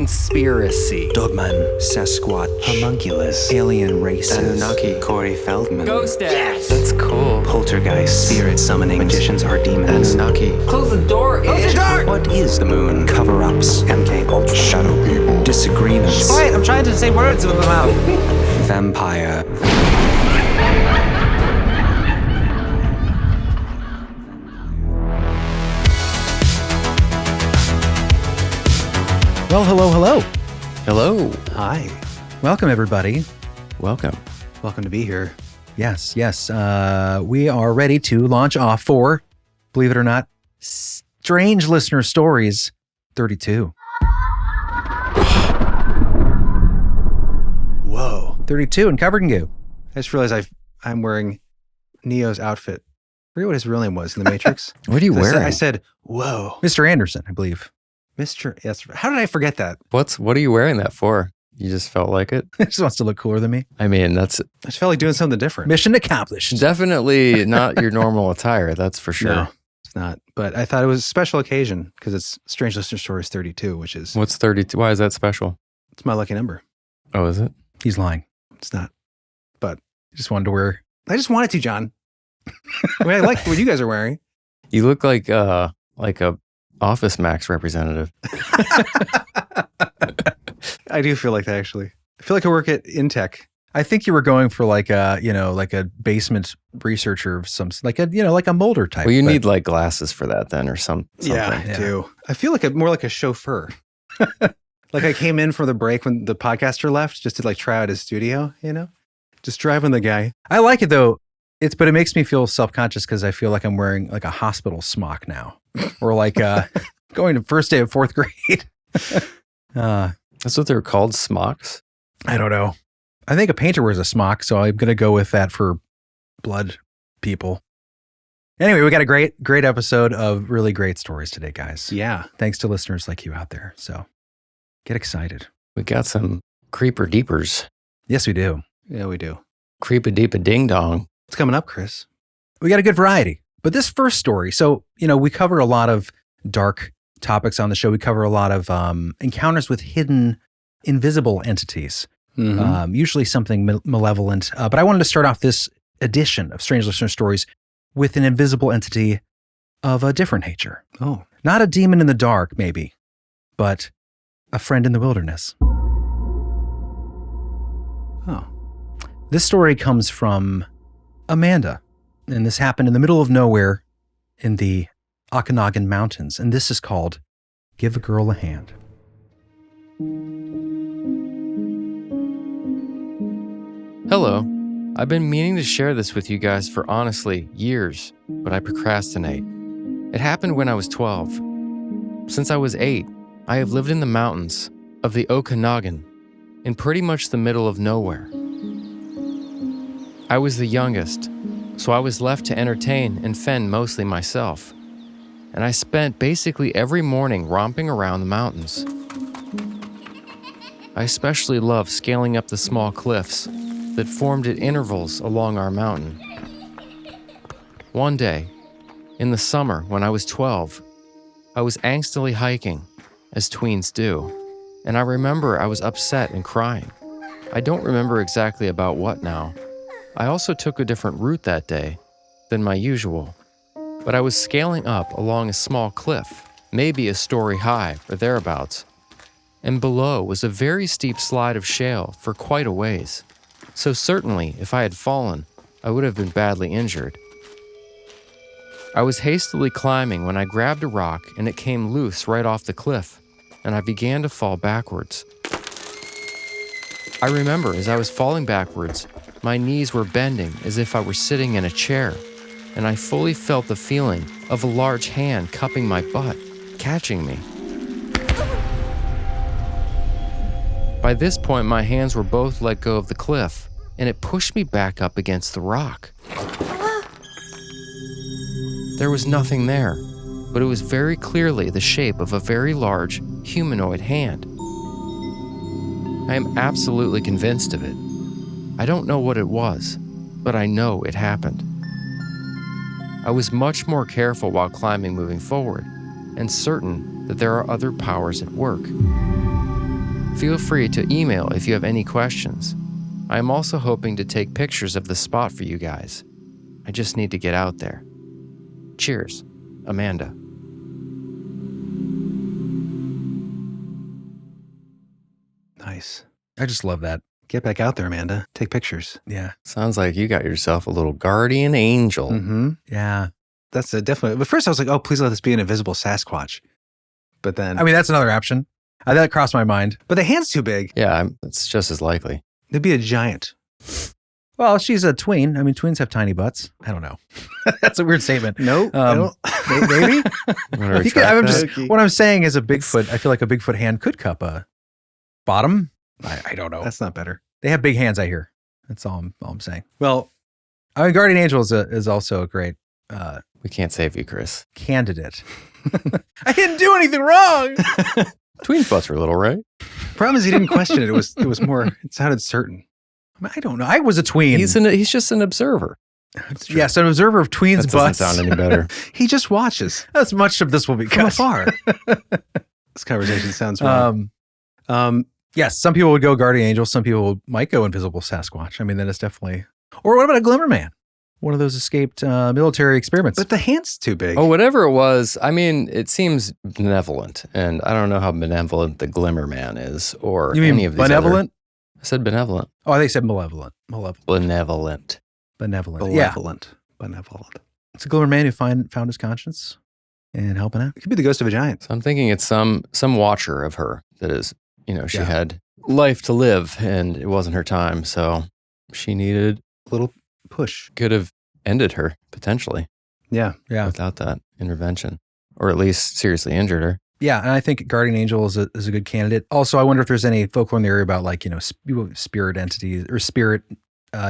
Conspiracy. Dogman. Sasquatch. Homunculus. Alien races. Anunnaki. Corey Feldman. Ghost Dash. That's cool. Poltergeist. Spirit summoning. Magicians are demons. Anunnaki. Close the door, Close the door! What is the moon? Cover-ups. MK Ultra. Shadow people. Disagreements. Quiet, I'm trying to say words with my mouth. Vampire. Well, hello. Hello. Hi. Welcome, everybody. Welcome. Welcome to be here. Yes. We are ready to launch off for, believe it or not, Strange Listener Stories 32. Whoa. 32 and covered in goo. I just realized I'm wearing Neo's outfit. I forget what his real name was in The Matrix. What are you wearing? I said, whoa. Mr. Anderson, I believe. Yes. How did I forget that? What are you wearing that for? You just felt like it? He just wants to look cooler than me. I mean, that's I just felt like doing something different. Mission accomplished. definitely not your normal attire, that's for sure. No, it's not. But I thought it was a special occasion because it's Strange Listener Stories 32, which is, What's 32? Why is that special? it's my lucky number. Oh, is it? He's lying. It's not. But He just wanted to wear. I just wanted to, John. I mean, I like what you guys are wearing. You look like a Office Max representative. I do feel like that, actually. I feel like I work at Intech. I think you were going for like a basement researcher of some, like a Mulder type. Well, you but- need like glasses for that then or something. I do. I feel like more like a chauffeur. Like I came in for the break when the podcaster left just to like try out his studio, just driving the guy. I like it though. But it makes me feel self-conscious because I feel like I'm wearing like a hospital smock now, or like going to first day of fourth grade. That's what they're called, smocks? I don't know. I think a painter wears a smock, so I'm going to go with that for blood people. Anyway, we got a great episode of really great stories today, guys. Yeah. Thanks to listeners like you out there. So get excited. We got some creeper deepers. Yes, we do. Yeah, we do. Creep a deep a ding dong. What's coming up, Chris? We got a good variety. But this first story, so, we cover a lot of dark topics on the show. We cover a lot of encounters with hidden, invisible entities, usually something malevolent. But I wanted to start off this edition of Strange Listener Stories with an invisible entity of a different nature. Oh. Not a demon in the dark, maybe, but a friend in the wilderness. Oh. This story comes from Amanda, and this happened in the middle of nowhere in the Okanagan Mountains, and this is called Give a Girl a Hand. Hello. I've been meaning to share this with you guys for honestly years, but I procrastinate. It happened when I was 12. Since I was 8, I have lived in the mountains of the Okanagan, in pretty much the middle of nowhere. I was the youngest, so I was left to entertain and fend mostly myself, and I spent basically every morning romping around the mountains. I especially loved scaling up the small cliffs that formed at intervals along our mountain. One day, in the summer when I was 12, I was angstily hiking, as tweens do, and I remember I was upset and crying. I don't remember exactly about what now. I also took a different route that day than my usual, but I was scaling up along a small cliff, maybe a story high or thereabouts, and below was a very steep slide of shale for quite a ways. So certainly, if I had fallen, I would have been badly injured. I was hastily climbing when I grabbed a rock and it came loose right off the cliff, and I began to fall backwards. I remember as I was falling backwards, my knees were bending as if I were sitting in a chair, and I fully felt the feeling of a large hand cupping my butt, catching me. By this point, my hands were both let go of the cliff, and it pushed me back up against the rock. There was nothing there, but it was very clearly the shape of a very large humanoid hand. I am absolutely convinced of it. I don't know what it was, but I know it happened. I was much more careful while climbing moving forward, and certain that there are other powers at work. Feel free to email if you have any questions. I am also hoping to take pictures of the spot for you guys. I just need to get out there. Cheers, Amanda. Nice. I just love that. Get back out there, Amanda. Take pictures. Yeah. Sounds like you got yourself a little guardian angel. Mm-hmm. Yeah. That's a definitely. But first I was like, oh, please let this be an invisible Sasquatch. But then, I mean, that's another option. That crossed my mind. but the hand's too big. Yeah, it's just as likely. It'd be a giant. Well, she's a tween. I mean, tweens have tiny butts. I don't know. That's a weird statement. No, I don't. Maybe. Wanna You could- retract I'm that? just, what I'm saying is a Bigfoot. I feel like a Bigfoot hand could cup a bottom. I don't know. That's not better. They have big hands, I hear. That's all I'm saying. Well, I mean, Guardian Angel is also a great We can't save you, Chris. candidate. I didn't do anything wrong. Tween butts are little, right? problem is he didn't question it. It was more. It sounded certain. I don't know. I was a tween. He's just an observer. That's true. Yes, an observer of tweens' That doesn't butts. sound any better. He just watches That's much of this will be from cut. afar. This conversation sounds wrong. Yes, some people would go Guardian Angel. Some people might go Invisible Sasquatch. I mean, that is definitely. Or what about a Glimmer Man? One of those escaped military experiments. But the hand's too big. Oh, whatever it was, I mean, it seems benevolent, and I don't know how benevolent the Glimmer Man is, or you mean any of these benevolent? I said benevolent. Oh, I think you said malevolent. Benevolent. Benevolent. Yeah. Benevolent. It's a Glimmer Man who found his conscience and helping out. It could be the ghost of a giant. So I'm thinking it's some watcher of her that is, she Yeah. had life to live, and it wasn't her time, so she needed, Little push. could have ended her, potentially, Yeah. Yeah. without that intervention, or at least seriously injured her. Yeah, and I think Guardian Angel is a good candidate. Also, I wonder if there's any folklore in the area about spirit entities or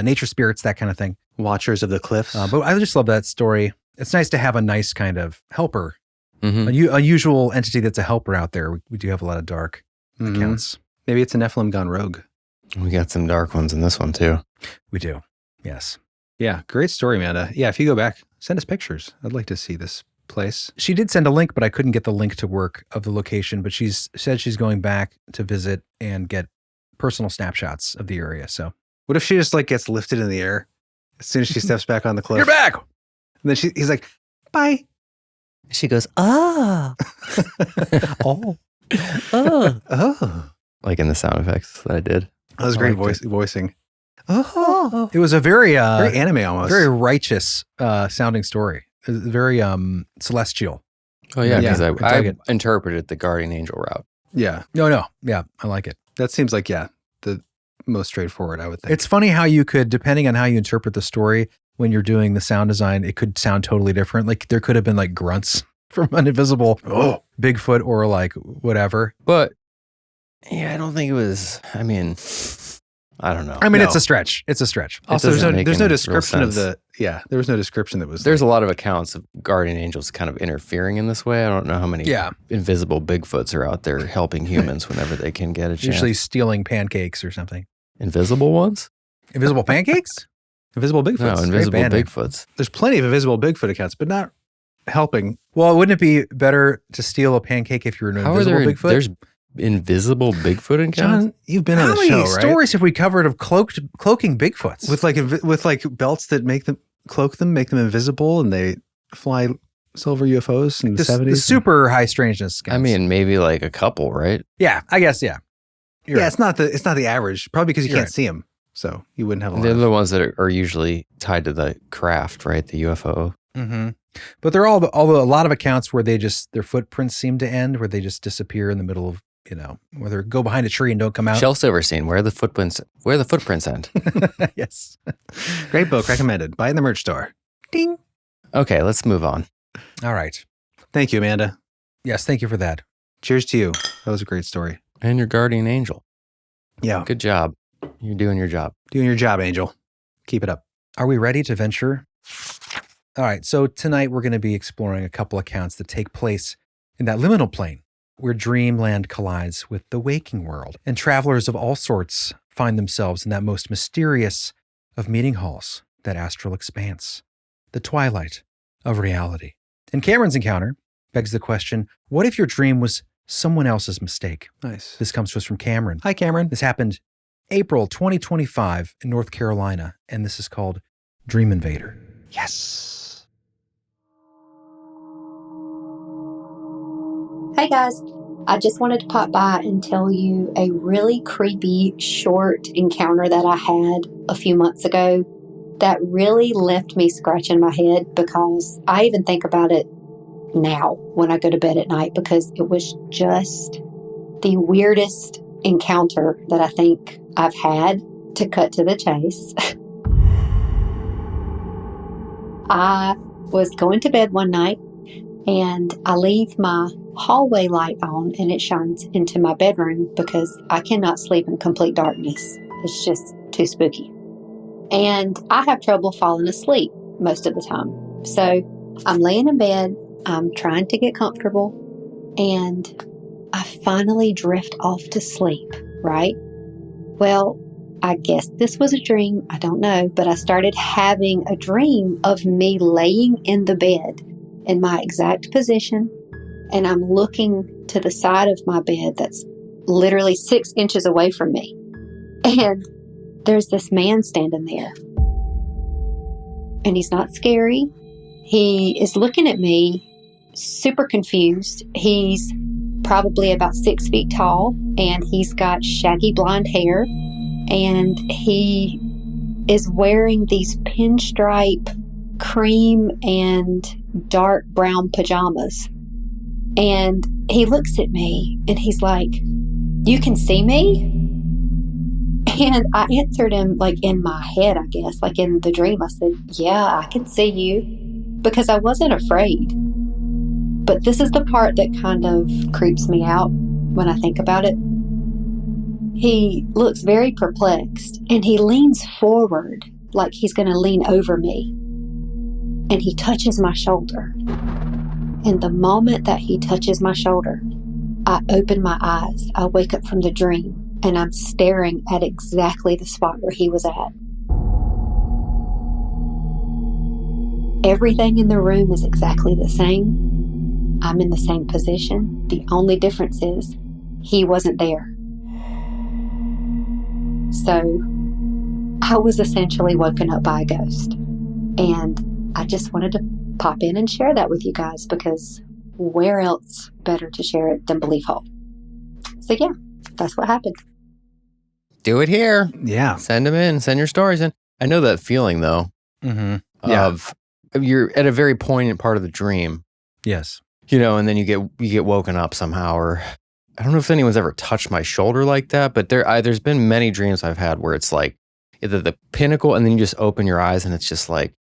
nature spirits, that kind of thing. Watchers of the cliffs. But I just love that story. It's nice to have a nice kind of helper, Mm-hmm. a usual entity that's a helper out there. We do have a lot of dark Mhm. accounts. Maybe it's a Nephilim gone rogue. We got some dark ones in this one, too. We do. Yes. Yeah. Great story, Amanda. Yeah. If you go back, send us pictures. I'd like to see this place. She did send a link, but I couldn't get the link to work of the location. But she's said she's going back to visit and get personal snapshots of the area. So What if she just gets lifted in the air as soon as she steps back on the cliff? you're back. And then he's like, bye. She goes, ah. Oh, Oh. Like in the sound effects that I did. That was I great liked voicing. Oh. it was a very Very anime almost. very righteous sounding story. It was very celestial. Oh, yeah, Yeah, because I dug I it. interpreted the Guardian Angel route. Yeah. No. Yeah, I like it. That seems like, the most straightforward, I would think. It's funny how you could, depending on how you interpret the story, when you're doing the sound design, it could sound totally different. Like there could have been grunts from an invisible Bigfoot or whatever. But, yeah, I don't think it was, I mean, I don't know. I mean, No. it's a stretch. It's a stretch. also, there's doesn't no make there's no any real description of sense. there was no description that was There's a lot of accounts of Guardian Angels kind of interfering in this way. I don't know how many Yeah. invisible Bigfoots are out there helping humans whenever they can get a chance. Usually stealing pancakes or something. Invisible ones? Invisible pancakes? invisible Bigfoots. No, invisible band name. Bigfoots. There's plenty of invisible Bigfoot accounts, but not helping. Well, wouldn't it be better to steal a pancake if you're an How are invisible there, Bigfoot? there's invisible Bigfoot accounts? John, you've been How on the many show, right? stories have we covered of cloaking Bigfoots? with belts that make them cloak them, make them invisible, and they fly silver UFOs in the the 70s. super high strangeness. I mean, maybe like a couple, right? yeah, I guess, yeah. You're Yeah, right. it's not the average. Probably because you You're can't right. see them, so you wouldn't have a lot. They're of- the ones that are usually tied to the craft, right? The UFO. Mm-hmm. But they're all a lot of accounts where their footprints seem to end, where they just disappear in the middle of, whether go behind a tree and don't come out. Shel Silverstein, where the footprints end. Yes. Great book, recommended. Buy it in the merch store. Ding. Okay, let's move on. All right. Thank you, Amanda. Yes. Thank you for that. Cheers to you. That was a great story. And your Guardian Angel. Yeah, Good job. You're doing your job. doing your job, Angel. Keep it up. Are we ready to venture? All right. So tonight we're going to be exploring a couple accounts that take place in that liminal plane where dreamland collides with the waking world, and travelers of all sorts find themselves in that most mysterious of meeting halls, that astral expanse, the twilight of reality. And Cameron's encounter begs the question, what if your dream was someone else's mistake. Nice. This comes to us from Cameron. Hi, Cameron. This happened April 2025 in North Carolina, and this is called Dream Invader. Yes. Hey guys, I just wanted to pop by and tell you a really creepy short encounter that I had a few months ago that really left me scratching my head, because I even think about it now when I go to bed at night, because it was just the weirdest encounter that I think I've had. To cut to the chase, I was going to bed one night and I leave my hallway light on and it shines into my bedroom because I cannot sleep in complete darkness. It's just too spooky. And I have trouble falling asleep most of the time. So I'm laying in bed, I'm trying to get comfortable, and I finally drift off to sleep, right? Well, I guess this was a dream, I don't know, but I started having a dream of me laying in the bed in my exact position, and I'm looking to the side of my bed that's literally 6 inches away from me. And there's this man standing there. And he's not scary. He is looking at me, super confused. He's probably about 6 feet tall, and he's got shaggy blonde hair, and he is wearing these pinstripe cream and dark brown pajamas. And he looks at me and he's like, "You can see me?" And I answered him, like, in my head, I guess, like in the dream. I said, "Yeah, I can see you," because I wasn't afraid. But this is the part that kind of creeps me out when I think about it. He looks very perplexed and he leans forward like he's going to lean over me. And he touches my shoulder. And the moment that he touches my shoulder, I open my eyes. I wake up from the dream and I'm staring at exactly the spot where he was at. Everything in the room is exactly the same. I'm in the same position. The only difference is he wasn't there. So I was essentially woken up by a ghost. And I just wanted to pop in and share that with you guys, because where else better to share it than Belief Hole? So yeah, that's what happened. Do it here. Yeah. Send them in. Send your stories in. I know that feeling though. Mm-hmm. Of you're at a very poignant part of the dream. Yes. You know, and then you get woken up somehow, or I don't know if anyone's ever touched my shoulder like that, but there's been many dreams I've had where it's like either the pinnacle and then you just open your eyes and it's just like.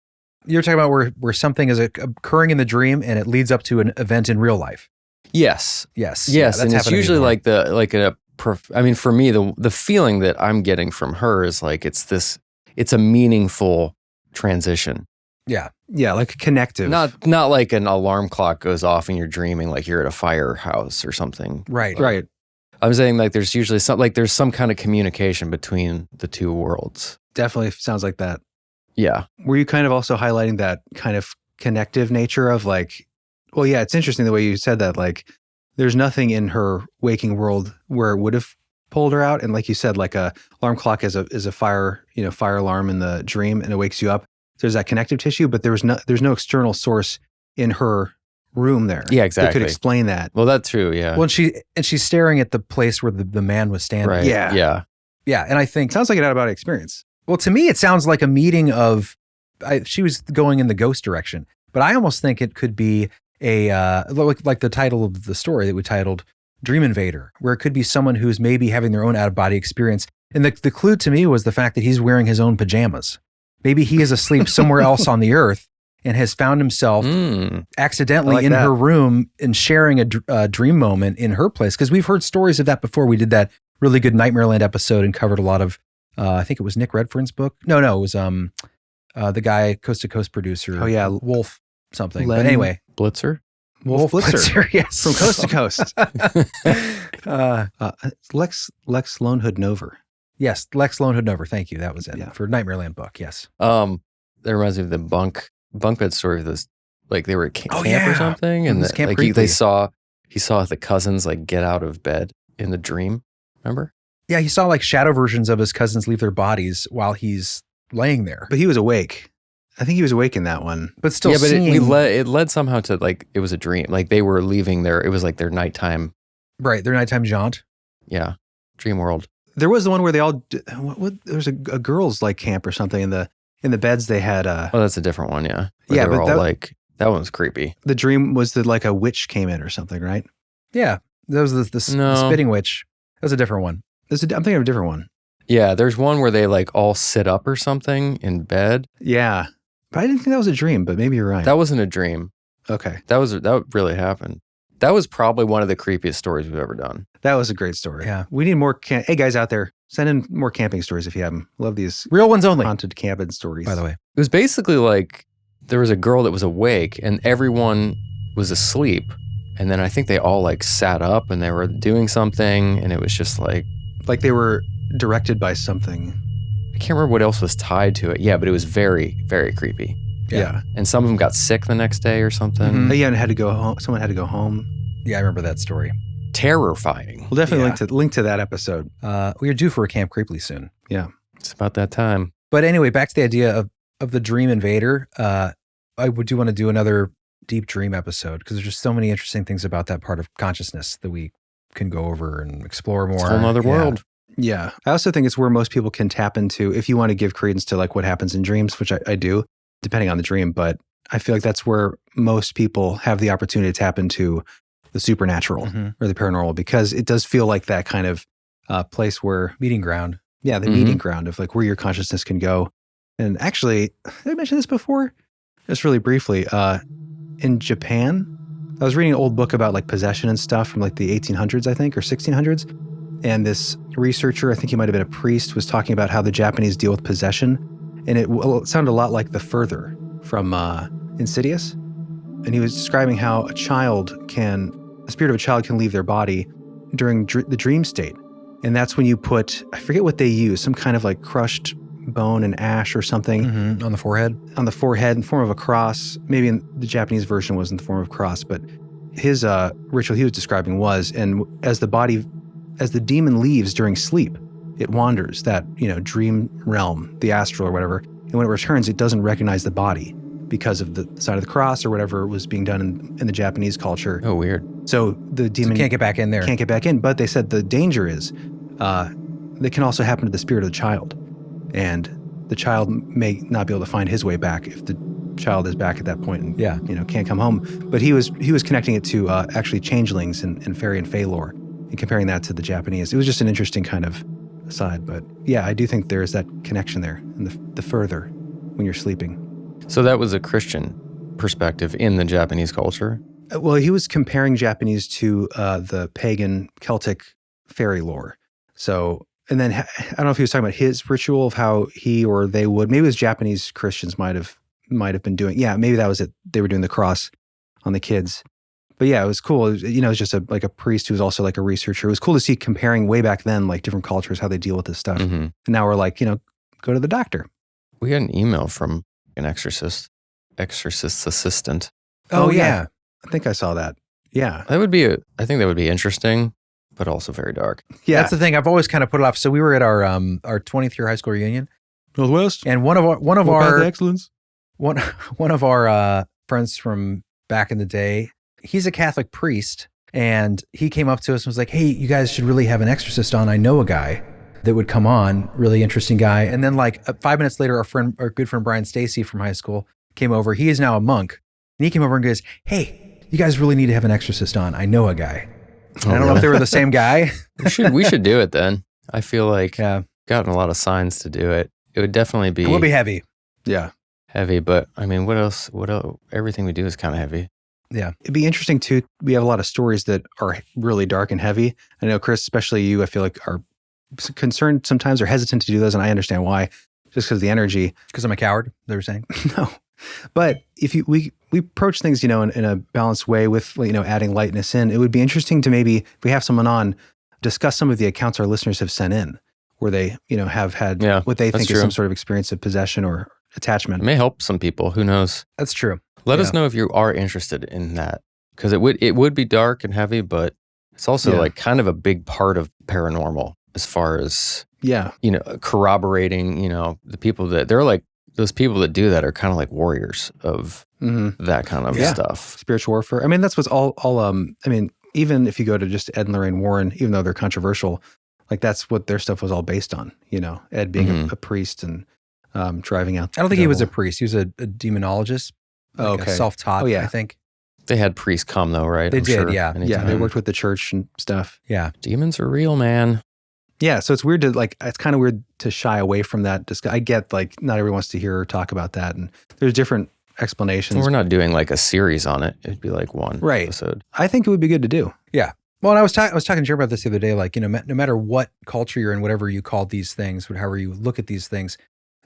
You're talking about where something is occurring in the dream and it leads up to an event in real life. Yes. Yes. Yes. Yeah, and it's usually like I mean, for me, the feeling that I'm getting from her is like, it's a meaningful transition. Yeah. Yeah, like connective. Not like an alarm clock goes off and you're dreaming like you're at a firehouse or something. Right. Right. I'm saying like there's usually there's some kind of communication between the two worlds. Definitely sounds like that. Yeah. Were you kind of also highlighting that kind of connective nature of like, well, yeah, it's interesting the way you said that, like there's nothing in her waking world where it would have pulled her out. And like you said, like a alarm clock is a fire alarm in the dream and it wakes you up. There's that connective tissue, but there's no external source in her room there. Yeah, exactly. That could explain that. Well, that's true. Yeah. Well, she's staring at the place where the man was standing. Right. Yeah. Yeah. Yeah. And I think, Sounds like an out-of-body experience. well, to me, it sounds like a meeting of, she was going in the ghost direction, but I almost think it could be like the title of the story that we titled Dream Invader, where it could be someone who's maybe having their own out-of-body experience. And the clue to me was the fact that he's wearing his own pajamas. Maybe he is asleep somewhere else on the earth and has found himself accidentally like in that. her room and sharing a dream moment in her place. Because we've heard stories of that before. We did that really good Nightmareland episode and covered a lot of, I think it was Nick Redfern's book. No, it was the guy, Coast to Coast producer. Oh, yeah. Wolf something. Len- But anyway. Blitzer. Wolf Blitzer. Yes. From Coast to Coast. Lex Lonehood Nover. Yes, Lex Lonehood Nover. Thank you. That was it. Yeah. For Nightmareland book. Yes. That reminds me of the bunk bed story of this, like they were at camp or something. It And was Camp they Creepy. saw, he saw the cousins like get out of bed in the dream. Remember? Yeah, he saw like shadow versions of his cousins leave their bodies while he's laying there. But he was awake. I think he was awake in that one. But still yeah, but seeing... it led somehow to like, it was a dream. Like they were leaving it was like their nighttime. Right, their nighttime jaunt. Yeah, dream world. There was the one where they all, there was a girls like camp or something in the beds they had. Oh, that's a different one, yeah. Where Yeah, they were but all like, that one was creepy. The dream was that like a witch came in or something, right? Yeah, that was the spitting witch. That was a different one. I'm thinking of a different one. Yeah, there's one where they like all sit up or something in bed. Yeah. But I didn't think that was a dream, but maybe you're right. That wasn't a dream. Okay. That really happened. That was probably one of the creepiest stories we've ever done. That was a great story. Yeah. We need more. Hey, guys out there, send in more camping stories if you have them. Love these Real ones only, haunted cabin stories. by the way. It was basically like there was a girl that was awake and everyone was asleep. And then I think they all like sat up and they were doing something. And it was just like they were directed by something. I can't remember what else was tied to it. Yeah, but it was very, very creepy. Yeah. And some of them got sick the next day or something. Mhm. Yeah, and had to go home. Someone had to go home. Yeah, I remember that story. Terrifying. We'll definitely link to that episode. We are due for a Camp Creeply soon. Yeah. It's about that time. But anyway, back to the idea of the dream invader. I do want to do another deep dream episode because there's just so many interesting things about that part of consciousness that we can go over and explore more. It's a whole nother Yeah. world. Yeah. I also think it's where most people can tap into if you want to give credence to like what happens in dreams, which I do, depending on the dream. But I feel like that's where most people have the opportunity to tap into the supernatural or the paranormal, because it does feel like that kind of place where, Meeting ground. yeah, the meeting ground of like where your consciousness can go. And actually, did I mention this before? Just really briefly, in Japan, I was reading an old book about like possession and stuff from like the 1800s, I think, or 1600s. And this researcher, I think he might have been a priest, was talking about how the Japanese deal with possession. And it sounded a lot like The Further from Insidious. And he was describing how the spirit of a child can leave their body during the dream state. And that's when you put, I forget what they use, some kind of like crushed bone and ash or something On the forehead. on the forehead in the form of a cross. Maybe in the Japanese version was in the form of a cross, but his ritual he was describing was, and as the demon leaves during sleep, it wanders that, dream realm, the astral or whatever. And when it returns, it doesn't recognize the body because of the sign of the cross or whatever was being done in the Japanese culture. Oh, weird. So the demon Can't get back in there. can't get back in. But they said the danger is that can also happen to the spirit of the child. And the child may not be able to find his way back if the child is back at that point and can't come home. But he was connecting it to actually changelings and fairy and fae lore and comparing that to the Japanese. It was just an interesting kind of aside. But yeah, I do think there is that connection there and the further when you're sleeping. So that was a Christian perspective in the Japanese culture. Well, he was comparing Japanese to the pagan Celtic fairy lore. So, and then I don't know if he was talking about his ritual of how he or they would. Maybe it was Japanese Christians might have been doing. Yeah, maybe that was it. They were doing the cross on the kids. But yeah, it was cool. It was just like a priest who was also like a researcher. It was cool to see comparing way back then, like different cultures, how they deal with this stuff. And now we're like, go to the doctor. We got an email from an exorcist's assistant. Oh yeah. I think I saw that. Yeah. I think that would be interesting, but also very dark. Yeah. That's the thing. I've always kind of put it off. So we were at our 20th year high school reunion, Northwest. and one of our excellence. one of our friends from back in the day, he's a Catholic priest, and he came up to us and was like, "Hey, you guys should really have an exorcist on. I know a guy that would come on, really interesting guy." And then like 5 minutes later, our good friend Brian Stacy from high school came over. He is now a monk, and he came over and goes, "Hey, you guys really need to have an exorcist on. I know a guy." And I don't know if they were the same guy. We should do it then. I feel like Yeah, gotten a lot of signs to do it. It would definitely it will be heavy. Yeah. heavy, but I mean, what else? Everything we do is kind of heavy. Yeah. It'd be interesting too. We have a lot of stories that are really dark and heavy. I know, Chris, especially you, I feel like are concerned sometimes or hesitant to do those. And I understand why, just because of the energy. Because I'm a coward, they were saying. No. But if we approach things, in a balanced way with, adding lightness in, it would be interesting to maybe, if we have someone on, discuss some of the accounts our listeners have sent in where they, have had what they think is some sort of experience of possession or attachment. It may help some people. Who knows? That's true. Let us know if you are interested in that because it would be dark and heavy, but it's also Yeah. like kind of a big part of paranormal as far as, Yeah. corroborating, the people that they're like, those people that do that are kind of like warriors of that kind of Yeah. stuff. Spiritual warfare. I mean, that's what's all even if you go to just Ed and Lorraine Warren, even though they're controversial, like that's what their stuff was all based on, Ed being a priest and driving out. I don't think the he was a devil. priest. He was a demonologist. Oh, like a okay. self-taught, Oh, yeah. I think. They had priests come though, right? They I'm did, sure, yeah. Yeah, they anytime. worked with the church and stuff. Yeah. Demons are real, man. Yeah, so it's weird it's kind of weird to shy away from that. I get like not everyone wants to hear or talk about that, and there's different explanations. We're not doing like a series on it. It'd be like one Right. episode. I think it would be good to do. Yeah. Well, and I was talking to Jerry about this the other day, like, no matter what culture you're in, whatever you call these things, however you look at these things,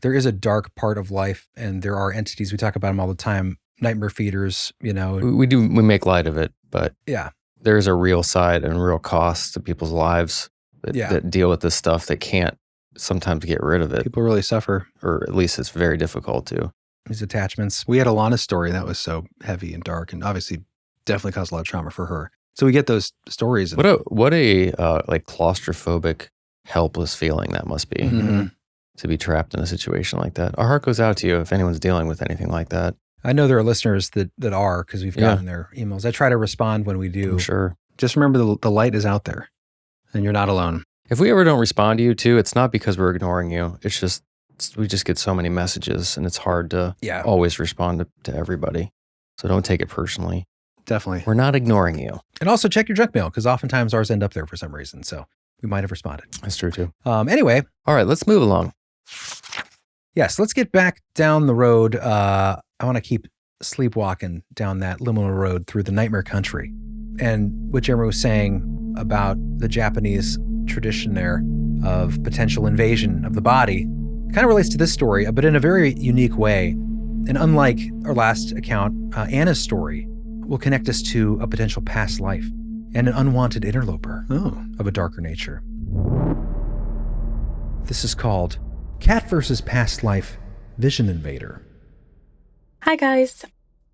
there is a dark part of life, and there are entities. We talk about them all the time. Nightmare feeders, We make light of it, but Yeah. there's a real side and real cost to people's lives Yeah. that deal with this stuff that can't sometimes get rid of it, People really suffer. or at least it's very difficult to. These attachments. We had Alana's story that was so heavy and dark, and obviously definitely caused a lot of trauma for her. So we get those stories. And, What a like claustrophobic, helpless feeling that must be Mhm. to be trapped in a situation like that. Our heart goes out to you if anyone's dealing with anything like that. I know there are listeners that are, because we've Yeah. gotten their emails. I try to respond when we do. I'm sure. Just remember the light is out there, and you're not alone. If we ever don't respond to you too, it's not because we're ignoring you. It's just we just get so many messages, and it's hard to Yeah. always respond to everybody. So don't take it personally. Definitely. We're not ignoring you. And also check your junk mail, because oftentimes ours end up there for some reason. So we might have responded. That's true too. Anyway, All right, let's move along. yes, let's get back down the road. I want to keep sleepwalking down that liminal road through the nightmare country. And what Jeremy was saying about the Japanese tradition there of potential invasion of the body kind of relates to this story, but in a very unique way. And unlike our last account, Anna's story will connect us to a potential past life and an unwanted interloper of a darker nature. This is called Cat versus Past Life Vision Invader. Hi, guys.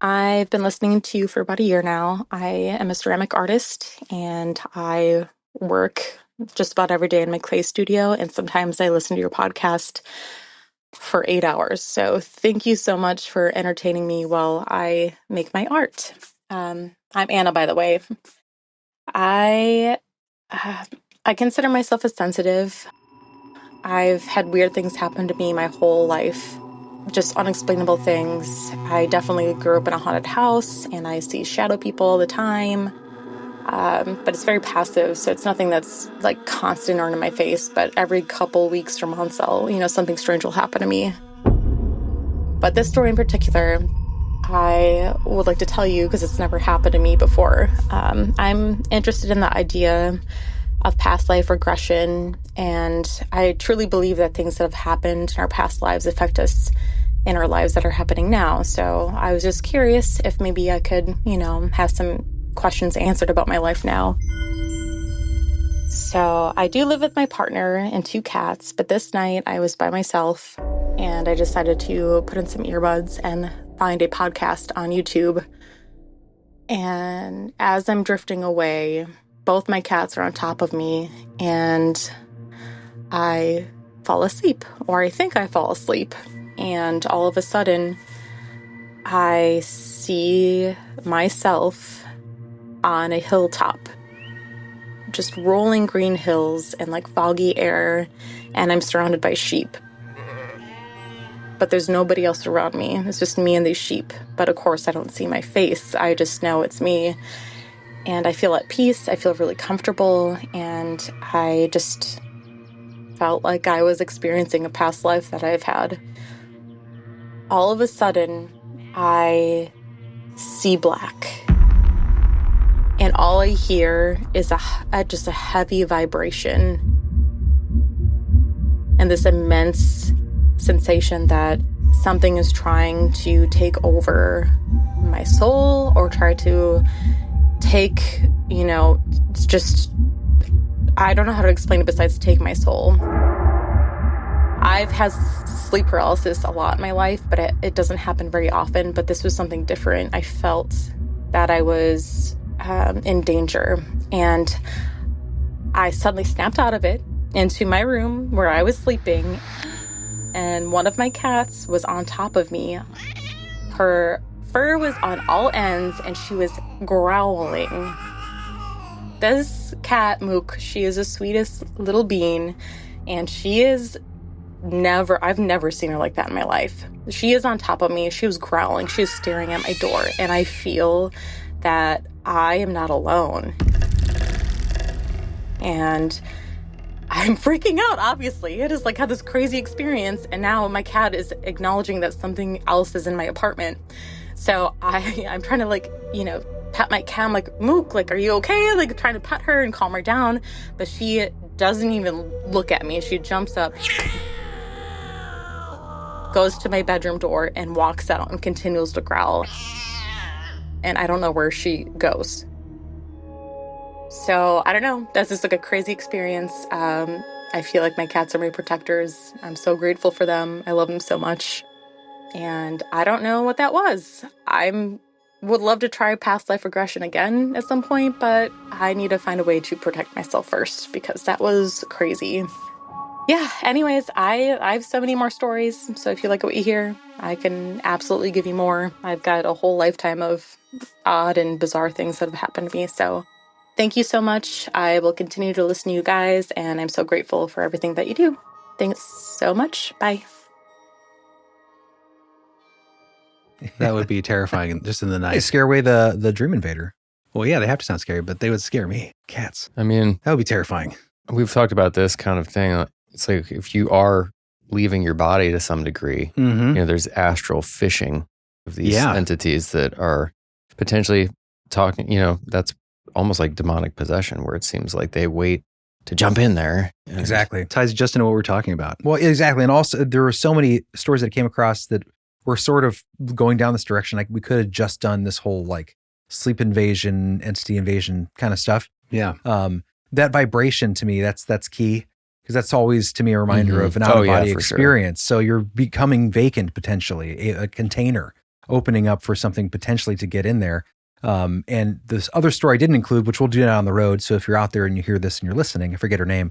I've been listening to you for about a year now. I am a ceramic artist, and I work just about every day in my clay studio, and sometimes I listen to your podcast for 8 hours. So thank you so much for entertaining me while I make my art. I'm Anna, by the way. I consider myself a sensitive. I've had weird things happen to me my whole life. Just unexplainable things. I definitely grew up in a haunted house, and I see shadow people all the time. But it's very passive, so it's nothing that's like constant or in my face. But every couple weeks or months, something strange will happen to me. But this story in particular, I would like to tell you because it's never happened to me before. I'm interested in the idea of past life regression, and I truly believe that things that have happened in our past lives affect us in our lives that are happening now. So I was just curious if maybe I could, have some questions answered about my life now. So I do live with my partner and 2 cats, but this night I was by myself, and I decided to put in some earbuds and find a podcast on YouTube. And as I'm drifting away, both my cats are on top of me, and I fall asleep, or I think I fall asleep. And all of a sudden, I see myself on a hilltop, just rolling green hills and like foggy air, and I'm surrounded by sheep. But there's nobody else around me. It's just me and these sheep. But of course, I don't see my face. I just know it's me. And I feel at peace. I feel really comfortable. And I just felt like I was experiencing a past life that I've had. All of a sudden, I see black. And all I hear is just a heavy vibration. And this immense sensation that something is trying to take over my soul, or try to take, it's just, I don't know how to explain it besides take my soul. I've had sleep paralysis a lot in my life, but it doesn't happen very often. But this was something different. I felt that I was in danger. And I suddenly snapped out of it into my room where I was sleeping. And one of my cats was on top of me. Her fur was on all ends and she was growling. This cat, Mook, she is the sweetest little bean. And she is I've never seen her like that in my life. She is on top of me. She was growling. She was staring at my door. And I feel that I am not alone. And I'm freaking out, obviously. I just had this crazy experience. And now my cat is acknowledging that something else is in my apartment. So I'm trying to pet my cat. I'm like, Mook, are you okay? Trying to pet her and calm her down. But she doesn't even look at me. She jumps up, goes to my bedroom door and walks out and continues to growl. And I don't know where she goes. So I don't know. That's just a crazy experience. I feel like my cats are my protectors. I'm so grateful for them. I love them so much. And I don't know what that was. Would love to try past life regression again at some point, but I need to find a way to protect myself first because that was crazy. Yeah, anyways, I have so many more stories. So if you like what you hear, I can absolutely give you more. I've got a whole lifetime of odd and bizarre things that have happened to me. So thank you so much. I will continue to listen to you guys, and I'm so grateful for everything that you do. Thanks so much. Bye. That would be terrifying just in the Hey, night. scare away the dream invader. Well, yeah, they have to sound scary, but they would scare me. Cats. I mean, That would be terrifying. we've talked about this kind of thing. It's like if you are leaving your body to some degree, Mm-hmm. there's astral fishing of these Yeah. entities that are potentially talking, that's almost like demonic possession where it seems like they wait to jump in there. And Exactly. Ties just into what we're talking about. Well, exactly. And also, there were so many stories that I came across that were sort of going down this direction. Like we could have just done this whole sleep invasion, entity invasion kind of stuff. Yeah. That vibration to me, that's key because that's always to me a reminder Mhm. of an out of body for sure. experience. So you're becoming vacant potentially, a container opening up for something potentially to get in there. And this other story I didn't include, which we'll do now on the road. So if you're out there and you hear this and you're listening, I forget her name.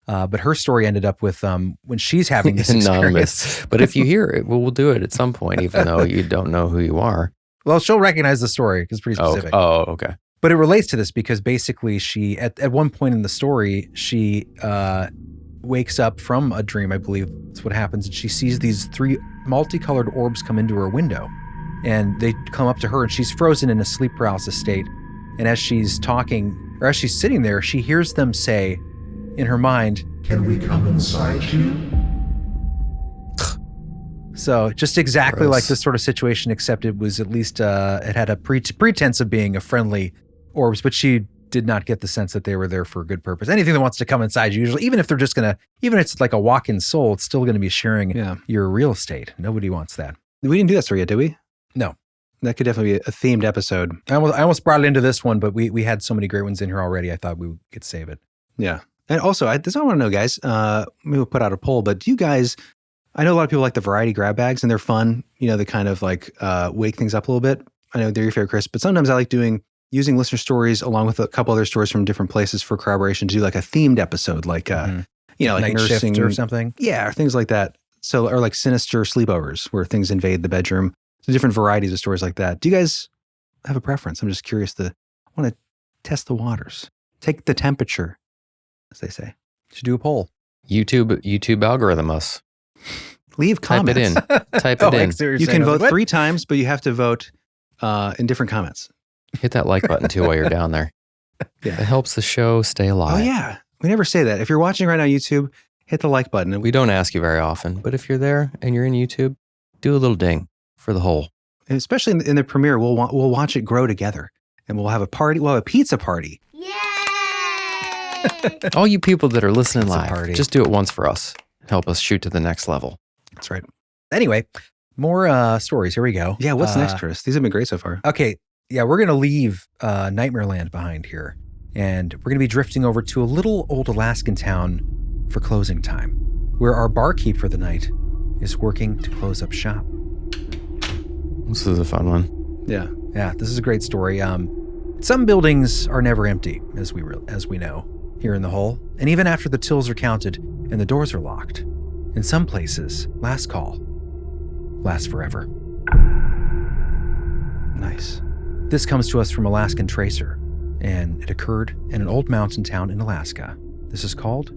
But her story ended up with when she's having this experience. Anonymous. But if you hear it, we'll do it at some point, even though you don't know who you are. Well, she'll recognize the story because it's pretty specific. Oh, okay. But it relates to this because basically she, at one point in the story, she wakes up from a dream, I believe that's what happens. And she sees these 3 multicolored orbs come into her window. And they come up to her and she's frozen in a sleep paralysis state. And as she's talking, or as she's sitting there, she hears them say in her mind, "Can we come inside you?" so just exactly Gross. like this sort of situation, except it was at least, it had a pretense of being a friendly orbs, but she did not get the sense that they were there for a good purpose. Anything that wants to come inside you, usually, even if they're just even if it's like a walk-in soul, it's still going to be sharing your real estate. Nobody wants that. We didn't do that story yet, did we? No. That could definitely be a themed episode. I almost brought it into this one, but we had so many great ones in here already. I thought we could save it. Yeah. And also, this is what I want to know, guys. Maybe we'll put out a poll, but do you guys, I know a lot of people like the variety grab bags and they're fun. They kind of wake things up a little bit. I know they're your favorite, Chris, but sometimes I like using listener stories along with a couple other stories from different places for corroboration to do a themed episode, like Night nursing shift or something. Yeah, or things like that. So, or sinister sleepovers where things invade the bedroom. So different varieties of stories like that. Do you guys have a preference? I'm just curious I want to test the waters, take the temperature, as they say. Should do a poll. YouTube algorithm us. Leave Type comments. it in. Type it in. You can vote 3 times, but you have to vote in different comments. Hit that like button too while you're down there. Yeah. It helps the show stay alive. Oh, yeah. We never say that. If you're watching right now, YouTube, hit the like button. We don't ask you very often, but if you're there and you're in YouTube, do a little ding for the whole. And especially in the premiere, we'll watch it grow together. And we'll have a party. We'll have a pizza party. All you people that are listening It's a live, party. just do it once for us. Help us shoot to the next level. That's right. Anyway, more stories. Here we go. Yeah, what's next, Chris? These have been great so far. Okay. Yeah, we're going to leave Nightmare Land behind here. And we're going to be drifting over to a little old Alaskan town for closing time, where our barkeep for the night is working to close up shop. This is a fun one. Yeah. Yeah, this is a great story. Some buildings are never empty, as we know here in the hole, and even after the tills are counted and the doors are locked. In some places, last call lasts forever. Nice. This comes to us from Alaskan Tracer, and it occurred in an old mountain town in Alaska. This is called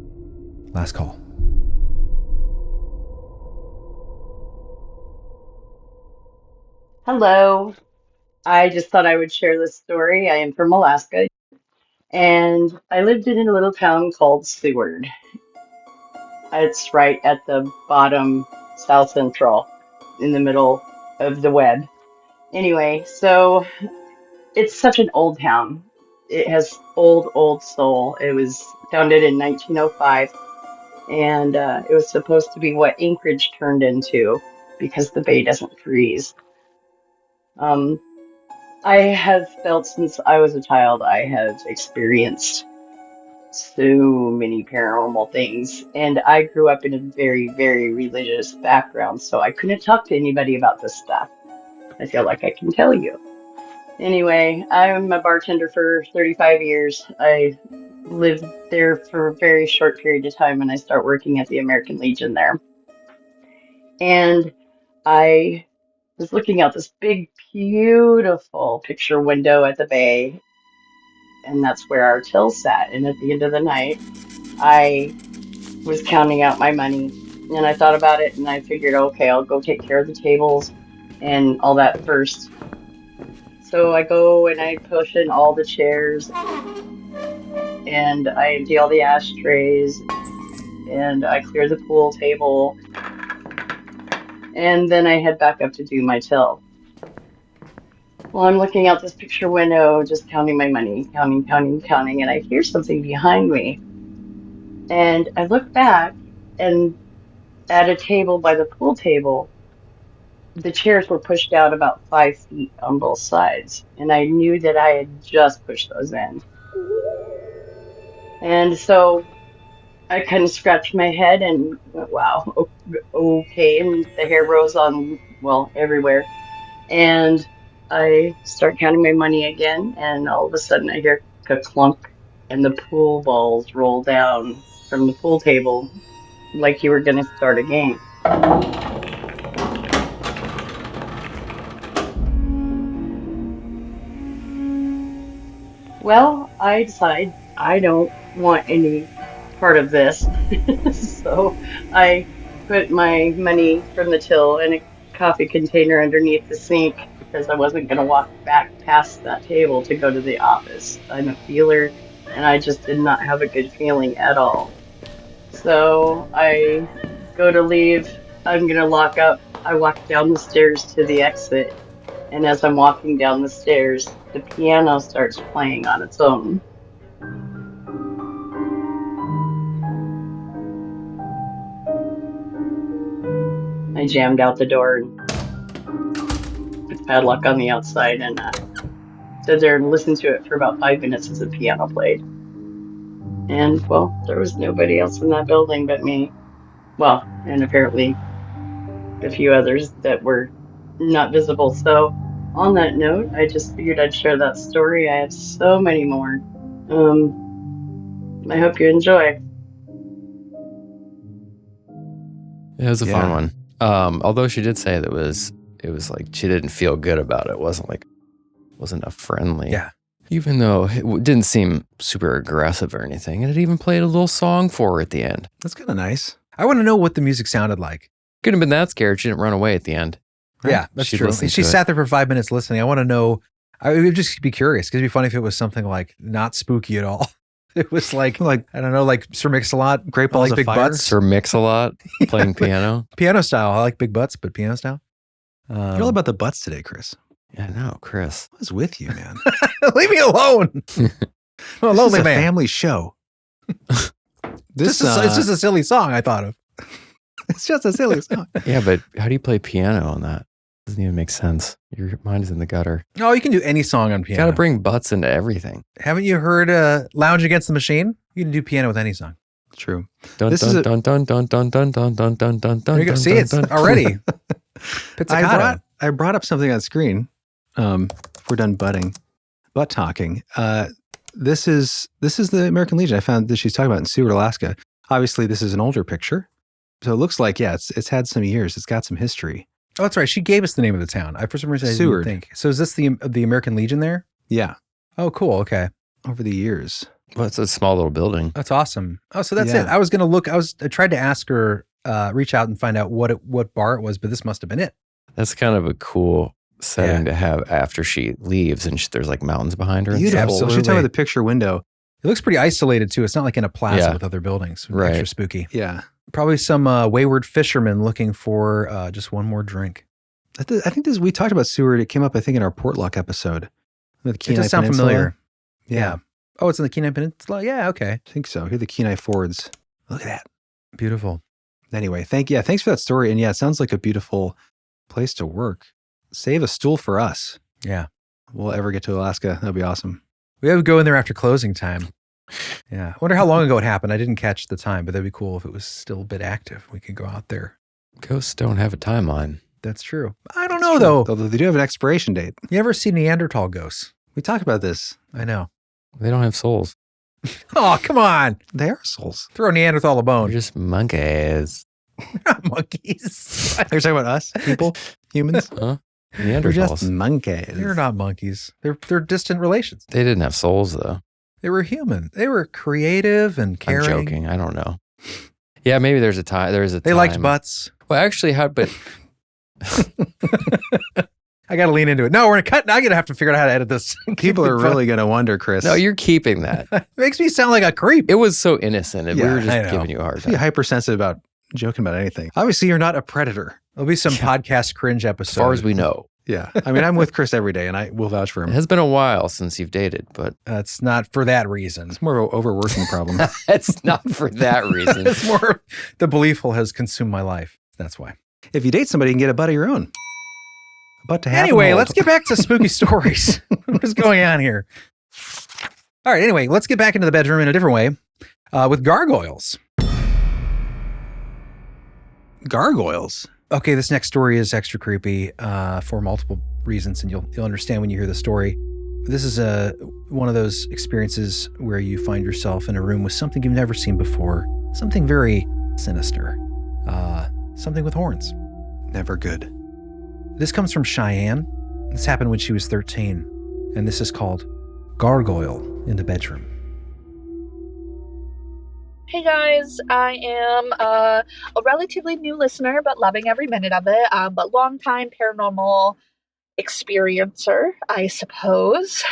Last Call. Hello. I just thought I would share this story. I am from Alaska, and I lived in a little town called Seward. It's right at the bottom, South Central, in the middle of the web. Anyway, so it's such an old town. It has old soul. It was founded in 1905, and it was supposed to be what Anchorage turned into because the bay doesn't freeze. I have felt since I was a child, I have experienced so many paranormal things, and I grew up in a very religious background, so I couldn't talk to anybody about this stuff. I feel like I can tell you. Anyway, I'm a bartender for 35 years. I lived there for a very short period of time, and I start working at the American Legion there. And I was looking out this big, beautiful picture window at the bay, and that's where our till sat. And at the end of the night, I was counting out my money, and I thought about it, and I figured, okay, I'll go take care of the tables and all that first. So I go and I push in all the chairs, and I empty all the ashtrays, and I clear the pool table, and then I head back up to do my till. Well, I'm looking out this picture window, just counting my money, counting, and I hear something behind me. And I look back, and at a table by the pool table, the chairs were pushed out about 5 feet on both sides. And I knew that I had just pushed those in. And so I kind of scratched my head and went, wow, okay. And the hair rose on, well, everywhere. And I start counting my money again, and all of a sudden I hear a clunk, and the pool balls roll down from the pool table like you were going to start a game. Well, I decide I don't want any part of this. So I put my money from the till in a coffee container underneath the sink because I wasn't going to walk back past that table to go to the office. I'm a feeler, and I just did not have a good feeling at all. So I go to leave. I'm going to lock up. I walk down the stairs to the exit, and as I'm walking down the stairs, the piano starts playing on its own. I jammed out the door and put the padlock on the outside, and stood there and listened to it for about 5 minutes as the piano played. And, well, there was nobody else in that building but me. Well, and apparently a few others that were not visible. So on that note, I just figured I'd share that story. I have so many more. I hope you enjoy. It was a fun one. Although she did say that it was like she didn't feel good about it. It wasn't a friendly. Yeah. Even though it didn't seem super aggressive or anything. And it even played a little song for her at the end. That's kind of nice. I want to know what the music sounded like. Couldn't have been that scared. She didn't run away at the end. Right? Yeah, that's She true. listened She to it. sat there for 5 minutes listening. I want to know. I would just be curious because it'd be funny if it was something like not spooky at all. It was like I don't know, like Sir Mix-a-Lot, Great I Balls like of big Fire? butts, Sir Mix-a-Lot playing piano. piano style. I like big butts, but piano style. You're all about the butts today, Chris. Yeah, no, Chris. What is with you, man? Leave me alone. I'm a This is lonely a man. family show. It's just a silly song I thought of. It's just a silly song. Yeah, but how do you play piano on that? Doesn't even make sense. Your mind is in the gutter. Oh, you can do any song on You piano. got to bring butts into everything. Haven't you heard Lounge Against the Machine? You can do piano with any song. True. Dun, This dun, is a- dun, dun, dun, dun, dun, dun, dun, dun, dun, There you go. dun, See, dun, it's dun. already. Pizzicato. I brought up something on screen we're done butt talking. This is the American Legion I found that she's talking about in Seward, Alaska. Obviously, this is an older picture. So it looks like, it's had some years. It's got some history. Oh, that's right. She gave us the name of the town. For some reason, I Seward. didn't think. So is this the American Legion there? Yeah. Oh, cool. Okay. Over the years. Well, it's a small little building. That's awesome. Oh, so that's Yeah. it. I was going to look. I tried to ask her, reach out and find out what bar it was, but this must have been it. That's kind of a cool setting to have after she leaves, and there's like mountains behind her. Beautiful. Absolutely. She's talking about the picture window. It looks pretty isolated too. It's not like in a plaza Yeah. with other buildings. Right. Extra spooky. Yeah. Probably some wayward fishermen looking for just one more drink. I think we talked about Seward. It came up, I think, in our Portlock episode. The It Kenai does sound Peninsula. familiar. Yeah. Oh, it's in the Kenai Peninsula? Yeah, okay. I think so. Here are the Kenai Fords. Look at that. Beautiful. Anyway, thanks for that story. And yeah, it sounds like a beautiful place to work. Save a stool for us. Yeah. We'll ever get to Alaska. That'd be awesome. We have to go in there after closing time. Yeah. I wonder how long ago it happened. I didn't catch the time, but that'd be cool if it was still a bit active. We could go out there. Ghosts don't have a timeline. That's true. I don't know, though. Although they do have an expiration date. You ever see Neanderthal ghosts? We talked about this. I know. They don't have souls. Oh, come on. They are souls. Throw Neanderthal a They're bone. just monkeys. Monkeys. Are you talking about us, people, humans? Huh? We're just Neanderthals. monkeys. They're not monkeys. They're distant relations. They didn't have souls, though. They were human. They were creative and caring. I'm joking. I don't know. Yeah, maybe there's a time. There is a They time. liked butts. Well, actually, but I got to lean into it. No, we're going to cut. Now I'm going to have to figure out how to edit this. People are really going to wonder, Chris. no, you're keeping that. It makes me sound like a creep. It was so innocent, and we Yeah, were I just know. giving you a hard Be time. hypersensitive about joking about anything. Obviously, you're not a predator. There'll be some podcast cringe As episodes. far as we know, Yeah. I mean, I'm with Chris every day, and I will vouch for it him. has been a while since you've dated, but It's not for that reason. It's more of an overworking problem. it's not for that reason. It's more the belief has consumed my life. That's why. If you date somebody, you can get a butt of your own. A butt to have. Anyway, them let's get back to spooky stories. What's going on here? All right. Anyway, let's get back into the bedroom in a different way with gargoyles. Gargoyles. Okay, this next story is extra creepy for multiple reasons, and you'll understand when you hear the story. This is one of those experiences where you find yourself in a room with something you've never seen before, something very sinister, something with horns. Never good. This comes from Cheyanne. This happened when she was 13, and this is called Gargoyle in the Bedroom. Hey guys, I am a relatively new listener, but loving every minute of it. But longtime paranormal experiencer, I suppose.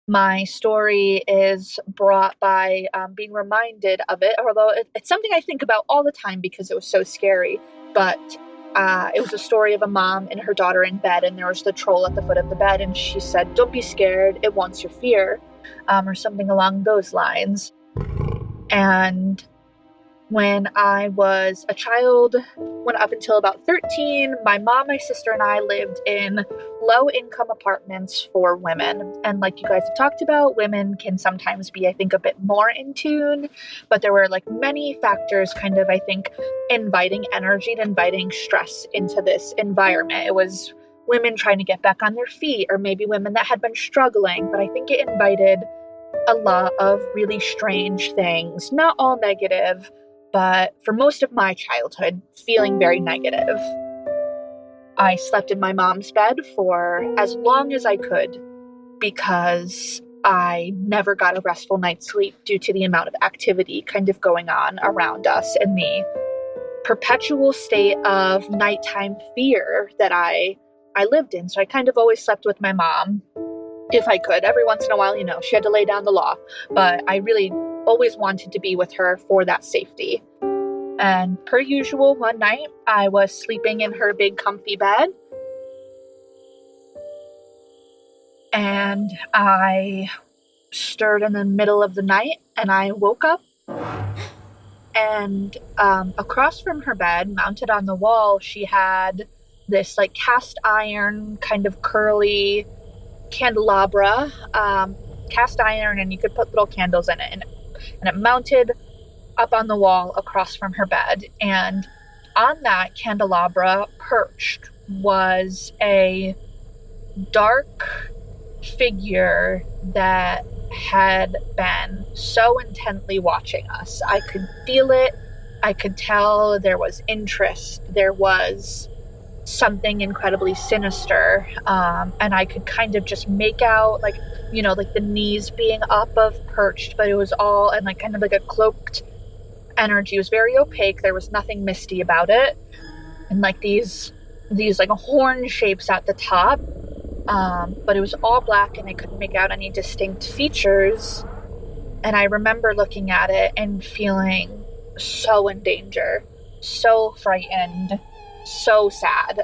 My story is brought by being reminded of it, although it's something I think about all the time because it was so scary. But it was a story of a mom and her daughter in bed, and there was the troll at the foot of the bed, and she said, "Don't be scared, it wants your fear," or something along those lines. And when I was a child, up until about 13, my mom, my sister, and I lived in low-income apartments for women. And like you guys have talked about, women can sometimes be, I think, a bit more in tune. But there were like many factors kind of, I think, inviting energy and inviting stress into this environment. It was women trying to get back on their feet, or maybe women that had been struggling. But I think it invited a lot of really strange things, not all negative, but for most of my childhood, feeling very negative. I slept in my mom's bed for as long as I could because I never got a restful night's sleep due to the amount of activity kind of going on around us and the perpetual state of nighttime fear that I lived in. So I kind of always slept with my mom. If I could, every once in a while, she had to lay down the law, but I really always wanted to be with her for that safety. And per usual, one night I was sleeping in her big comfy bed, and I stirred in the middle of the night, and I woke up, and across from her bed, mounted on the wall, she had this like cast iron kind of curly candelabra, cast iron, and you could put little candles in it, and it mounted up on the wall across from her bed. And on that candelabra perched was a dark figure that had been so intently watching us. I could feel it. I could tell there was interest. There was something incredibly sinister. And I could kind of just make out, like, you know, like the knees being up of perched, but it was all, and like kind of like a cloaked energy. It was very opaque. There was nothing misty about it. And like these like horn shapes at the top. But it was all black and I couldn't make out any distinct features. And I remember looking at it and feeling so in danger, so frightened, so sad.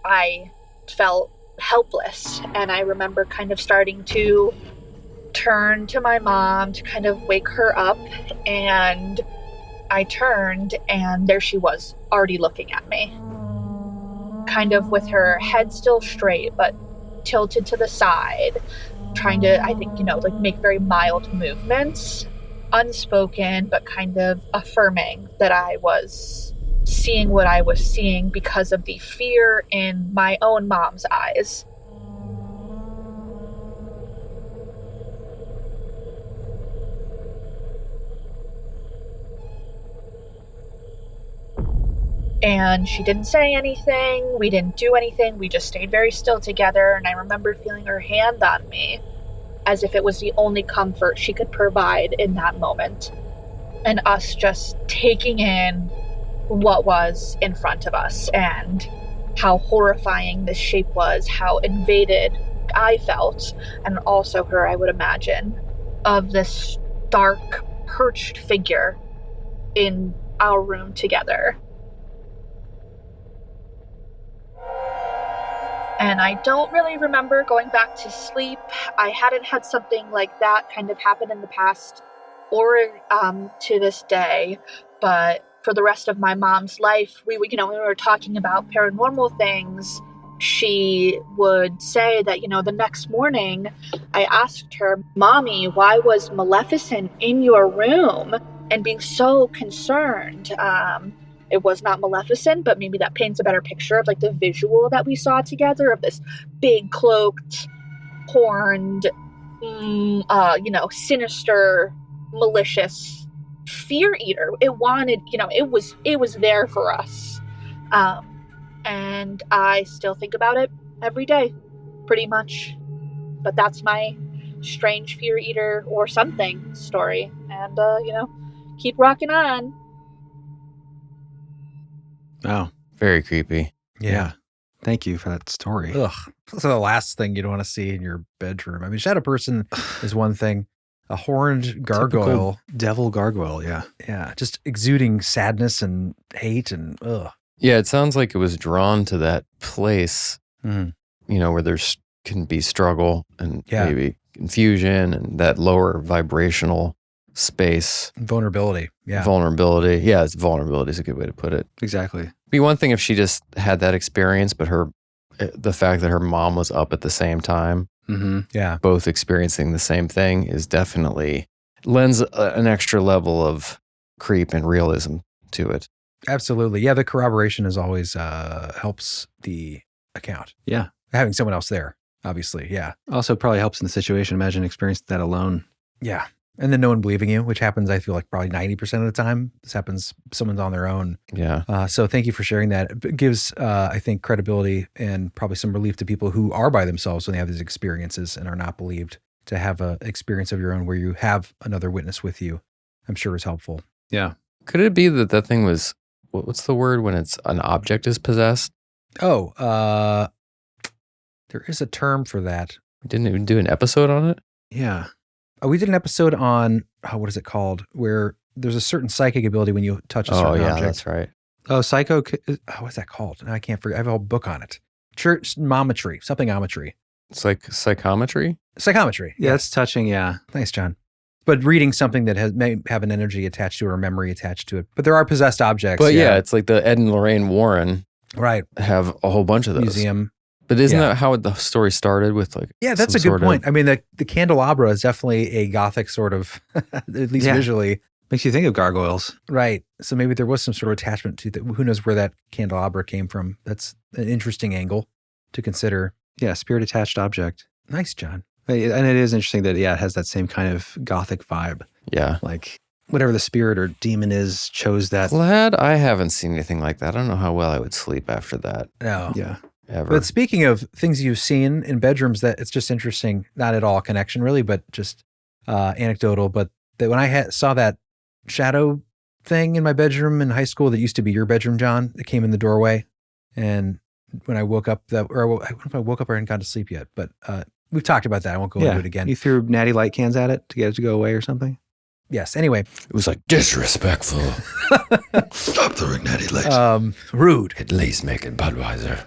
I felt helpless. And I remember kind of starting to turn to my mom to kind of wake her up. And I turned and there she was, already looking at me. Kind of with her head still straight, but tilted to the side, trying to, I think, you know, like make very mild movements, unspoken, but kind of affirming that I was seeing what I was seeing because of the fear in my own mom's eyes. And she didn't say anything. We didn't do anything. We just stayed very still together. And I remember feeling her hand on me as if it was the only comfort she could provide in that moment. And us just taking in what was in front of us and how horrifying this shape was, how invaded I felt, and also her, I would imagine, of this dark, perched figure in our room together. And I don't really remember going back to sleep. I hadn't had something like that kind of happen in the past or to this day. But for the rest of my mom's life, we were talking about paranormal things. She would say that, you know, the next morning I asked her, "Mommy, why was Maleficent in your room?" And being so concerned. It was not Maleficent, but maybe that paints a better picture of like the visual that we saw together of this big cloaked, horned, sinister, malicious fear eater. It wanted, it was there for us. And I still think about it every day, pretty much. But that's my strange fear eater or something story. And, keep rocking on. Oh, Very creepy. yeah. Thank you for that story. Ugh. That's the last thing you'd want to see in your bedroom. I mean, shadow person is one thing. A horned gargoyle. Typical devil gargoyle, yeah. Yeah. Just exuding sadness and hate and ugh. Yeah, it sounds like it was drawn to that place, Mm. where there's can be struggle and Yeah. maybe confusion and that lower vibrational space. Vulnerability. Yeah. Vulnerability. Yeah, vulnerability is a good way to put it. Exactly. It'd be one thing if she just had that experience, but the fact that her mom was up at the same time, Mm-hmm. Yeah. both experiencing the same thing, is definitely lends an extra level of creep and realism to it. Absolutely. Yeah. The corroboration is always helps the account. Yeah. Having someone else there, obviously. Yeah. Also probably helps in the situation. Imagine experiencing that alone. Yeah. And then no one believing you, which happens, I feel like, probably 90% of the time. This happens, someone's on their own. Yeah. So thank you for sharing that. It gives, I think, credibility and probably some relief to people who are by themselves when they have these experiences and are not believed. To have an experience of your own where you have another witness with you, I'm sure is helpful. Yeah. Could it be that thing was, what's the word when it's an object is possessed? Oh, there is a term for that. We didn't even do an episode on it? Yeah. We did an episode on, what is it called? Where there's a certain psychic ability when you touch a certain Oh, yeah, object. that's right. Oh, psycho. What's that called? I can't forget. I have a whole book on it. Churchmometry, something-ometry. It's like psychometry? Psychometry. Yeah, that's touching. Yeah. Thanks, John. But reading something that may have an energy attached to it or a memory attached to it. But there are possessed objects. But yeah, it's like the Ed and Lorraine Warren Right. have a whole bunch of those. Museum. But isn't Yeah. that how the story started with like? Yeah, that's some a good sort of- point. I mean, the candelabra is definitely a gothic sort of, at least Yeah. visually. Makes you think of gargoyles. Right. So maybe there was some sort of attachment to that. Who knows where that candelabra came from? That's an interesting angle to consider. Yeah, spirit attached object. Nice, John. And it is interesting that, it has that same kind of gothic vibe. Yeah. Like whatever the spirit or demon is chose that. Glad I haven't seen anything like that. I don't know how well I would sleep after that. No. Yeah. Ever. But speaking of things you've seen in bedrooms, that it's just interesting, not at all connection really, but just anecdotal. But that when I saw that shadow thing in my bedroom in high school that used to be your bedroom, John, that came in the doorway. And when I woke up, I don't know if I woke up or hadn't gone to sleep yet, but we've talked about that. I won't go into it again. You threw natty light cans at it to get it to go away or something? Yes. Anyway. It was like disrespectful. Stop throwing natty lights. Rude. At least make it Budweiser.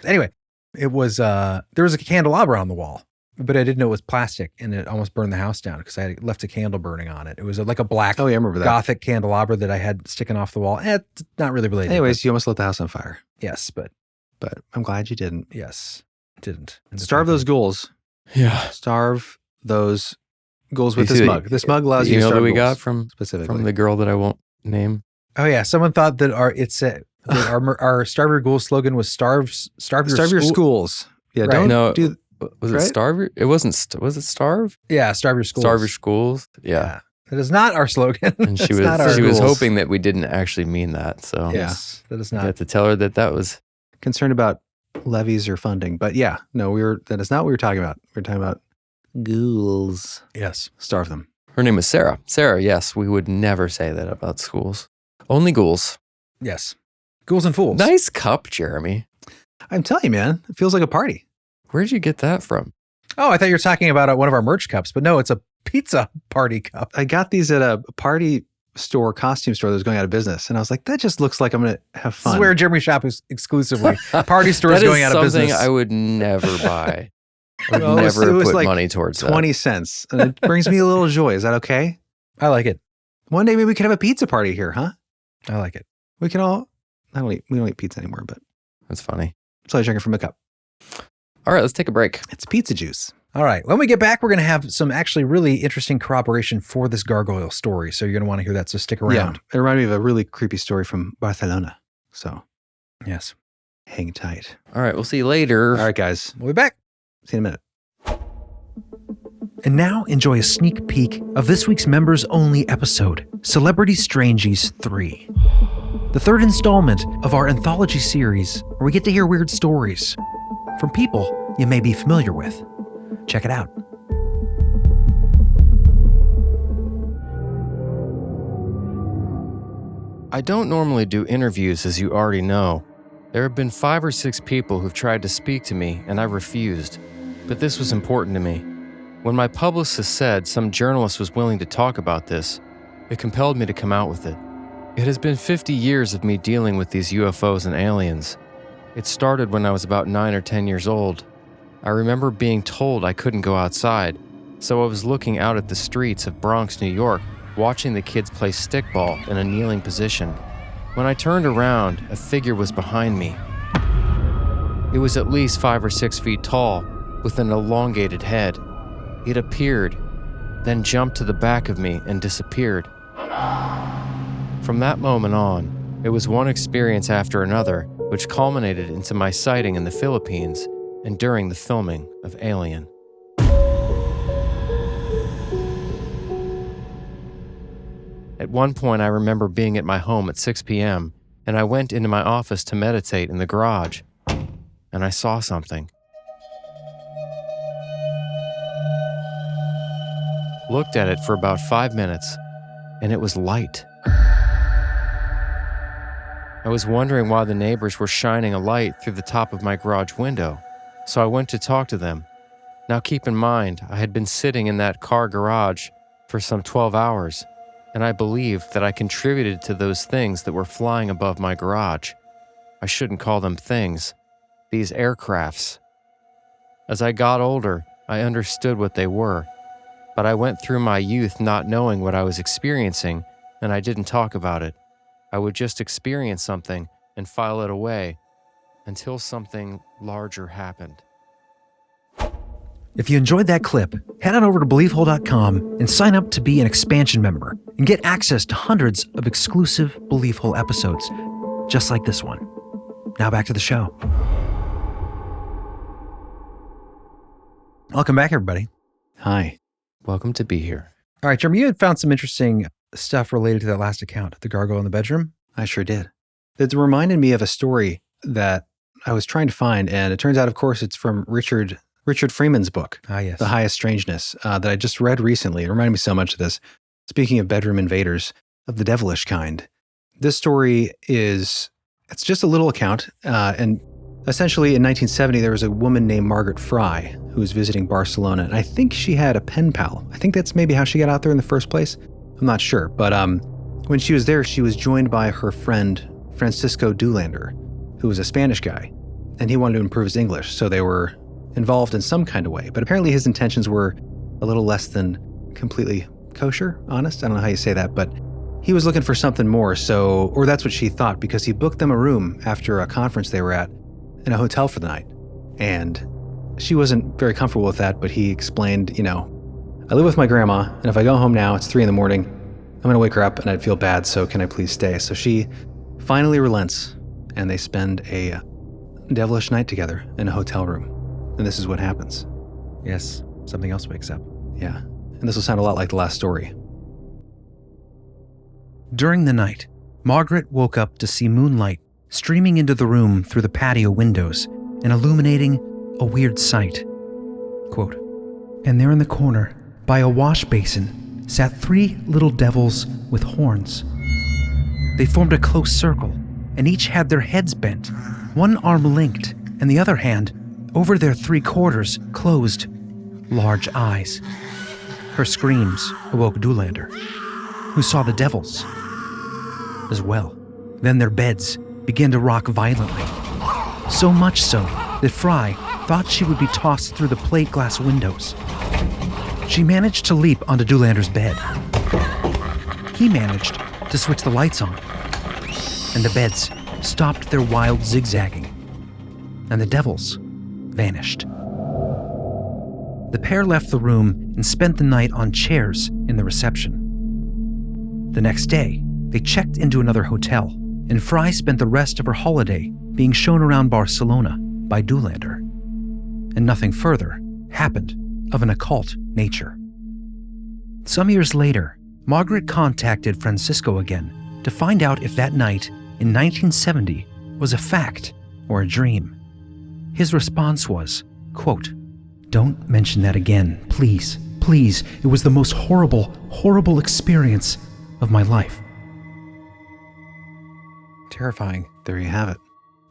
Anyway, it was there was a candelabra on the wall, but I didn't know it was plastic, and it almost burned the house down because I had left a candle burning on it. It was like a black Oh, yeah, I remember that. gothic candelabra that I had sticking off the wall. It's not really related. Anyways, you almost lit the house on fire. Yes, but I'm glad you didn't. yes, didn't. Starve those ghouls. Yeah. Starve those ghouls with You this see mug. This mug allows The you to email starve that we ghouls, got from specifically. the girl that I won't name. Oh yeah, someone thought that our Starve Your Ghouls slogan was starve Starve your schools. Yeah, Right. don't No, do. was it right? starve? It wasn't. Was it starve? Yeah, starve your schools. Starve your schools. Yeah. That is not our slogan. And she It's not our was schools. hoping that we didn't actually mean that. So Yes, that is I not. had to tell her that was. Concerned about levies or funding, but yeah, no, that is not what we were talking about. We were talking about ghouls. Yes. Starve them. Her name was Sarah. Sarah, yes, we would never say that about schools. Only ghouls. Yes. Ghouls and fools. Nice cup, Jeremy. I'm telling you, man, it feels like a party. Where'd you get that from? Oh, I thought you were talking about one of our merch cups, but no, it's a pizza party cup. I got these at a party store, costume store that was going out of business, and I was like, that just looks like I'm going to have This fun. is where Jeremy shop is exclusively. Party stores That is going out of something business. I would never buy. I would Well, it was never put like money towards 20 cents, and it brings me a little joy. Is that okay? I like it. One day maybe we could have a pizza party here, huh? I like it. We can all. We don't eat pizza anymore, but that. That's funny. so I drinking from a cup. All right, let's take a break. It's pizza juice. All right. When we get back, we're going to have some actually really interesting corroboration for this gargoyle story. So you're going to want to hear that. So stick around. Yeah, it reminded me of a really creepy story from Barcelona. So Yes. hang tight. All right, we'll see you later. All right, guys. We'll be back. See you in a minute. And now enjoy a sneak peek of this week's members only episode, Celebrity Strangies 3. The third installment of our anthology series where we get to hear weird stories from people you may be familiar with. Check it out. I don't normally do interviews, as you already know. There have been 5 or 6 people who've tried to speak to me, and I refused. But this was important to me. When my publicist said some journalist was willing to talk about this, it compelled me to come out with it. It has been 50 years of me dealing with these UFOs and aliens. It started when I was about 9 or 10 years old. I remember being told I couldn't go outside, so I was looking out at the streets of Bronx, New York, watching the kids play stickball in a kneeling position. When I turned around, a figure was behind me. It was at least 5 or 6 feet tall, with an elongated head. It appeared, then jumped to the back of me and disappeared. From that moment on, it was one experience after another, which culminated into my sighting in the Philippines and during the filming of Alien. At one point, I remember being at my home at 6 p.m., and I went into my office to meditate in the garage, and I saw something. Looked at it for about 5 minutes, and it was light. I was wondering why the neighbors were shining a light through the top of my garage window, so I went to talk to them. Now keep in mind, I had been sitting in that car garage for some 12 hours, and I believed that I contributed to those things that were flying above my garage. I shouldn't call them things, these aircrafts. As I got older, I understood what they were, but I went through my youth not knowing what I was experiencing, and I didn't talk about it. I would just experience something and file it away until something larger happened. If you enjoyed that clip, head on over to BeliefHole.com and sign up to be an expansion member and get access to hundreds of exclusive Belief Hole episodes, just like this one. Now back to the show. Welcome back, everybody. Hi. Welcome to be here. All right, Jeremy, you had found some interesting stuff related to that last account, the gargoyle in the bedroom. I sure did. It reminded me of a story that I was trying to find, and it turns out, of course, it's from Richard Freeman's book, Ah, yes. The Highest Strangeness, that I just read recently. It reminded me so much of this. Speaking of bedroom invaders of the devilish kind, this story it's just a little account, and essentially in 1970, there was a woman named Margaret Fry who was visiting Barcelona, and I think she had a pen pal. I think that's maybe how she got out there in the first place. I'm not sure, but when she was there, she was joined by her friend Francisco Dulander, who was a Spanish guy, and he wanted to improve his English, so they were involved in some kind of way. But apparently his intentions were a little less than completely kosher, honest. I don't know how you say that, but he was looking for something more, or that's what she thought, because he booked them a room after a conference they were at in a hotel for the night. And she wasn't very comfortable with that, but he explained, I live with my grandma, and if I go home now, it's 3 a.m, I'm going to wake her up and I'd feel bad, so can I please stay? So she finally relents, and they spend a devilish night together in a hotel room. And this is what happens. Yes, something else wakes up. Yeah, and this will sound a lot like the last story. During the night, Margaret woke up to see moonlight streaming into the room through the patio windows and illuminating a weird sight. Quote, "And there in the corner, by a wash basin, sat 3 little devils with horns. They formed a close circle, and each had their heads bent, one arm linked, and the other hand over their 3/4 closed, large eyes." Her screams awoke Dulander, who saw the devils as well. Then their beds began to rock violently, so much so that Fry thought she would be tossed through the plate glass windows. She managed to leap onto Dulander's bed. He managed to switch the lights on, and the beds stopped their wild zigzagging, and the devils vanished. The pair left the room and spent the night on chairs in the reception. The next day, they checked into another hotel, and Fry spent the rest of her holiday being shown around Barcelona by Dulander. And nothing further happened of an occult nature. Some years later, Margaret contacted Francisco again to find out if that night in 1970 was a fact or a dream. His response was, quote, "Don't mention that again, please, please. It was the most horrible, horrible experience of my life." Terrifying. There you have it.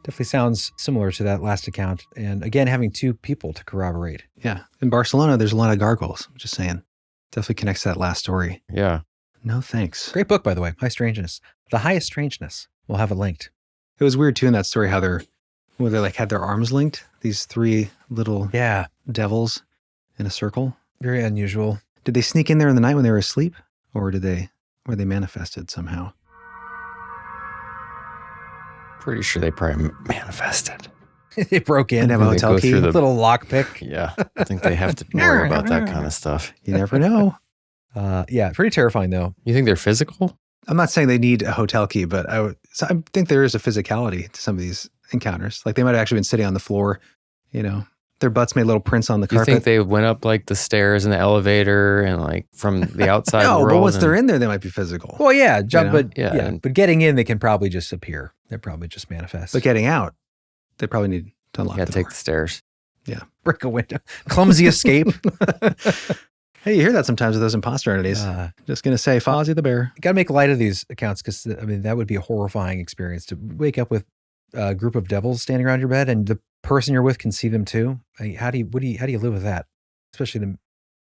Definitely sounds similar to that last account. And again, having 2 people to corroborate. Yeah, in Barcelona, there's a lot of gargoyles. I'm just saying. Definitely connects to that last story. Yeah. No thanks. Great book, by the way. High Strangeness. The Highest Strangeness. We'll have it linked. It was weird too in that story how they like had their arms linked. These 3 little devils in a circle. Very unusual. Did they sneak in there in the night when they were asleep, or were they manifested somehow? Pretty sure they probably manifested. They broke in. And have a They hotel go key. through the- Little lockpick. Yeah. I think they have to worry about that kind of stuff. You never know. Yeah, pretty terrifying though. You think they're physical? I'm not saying they need a hotel key, but I think there is a physicality to some of these encounters. Like they might have actually been sitting on the floor, their butts made little prints on the You carpet. think they went up like the stairs in the elevator and like from the outside No, world? but once they're in there, they might be physical. Well, yeah, Yeah. but getting in, they can probably just appear. They probably just manifest. But getting out, they probably need to unlock Yeah, the take door. the stairs. Break a window. Clumsy escape. Hey, you hear that sometimes with those imposter entities. Just going to say, Fozzie the Bear. You got to make light of these accounts because, that would be a horrifying experience to wake up with a group of devils standing around your bed and the person you're with can see them too. How do you live with that? Especially the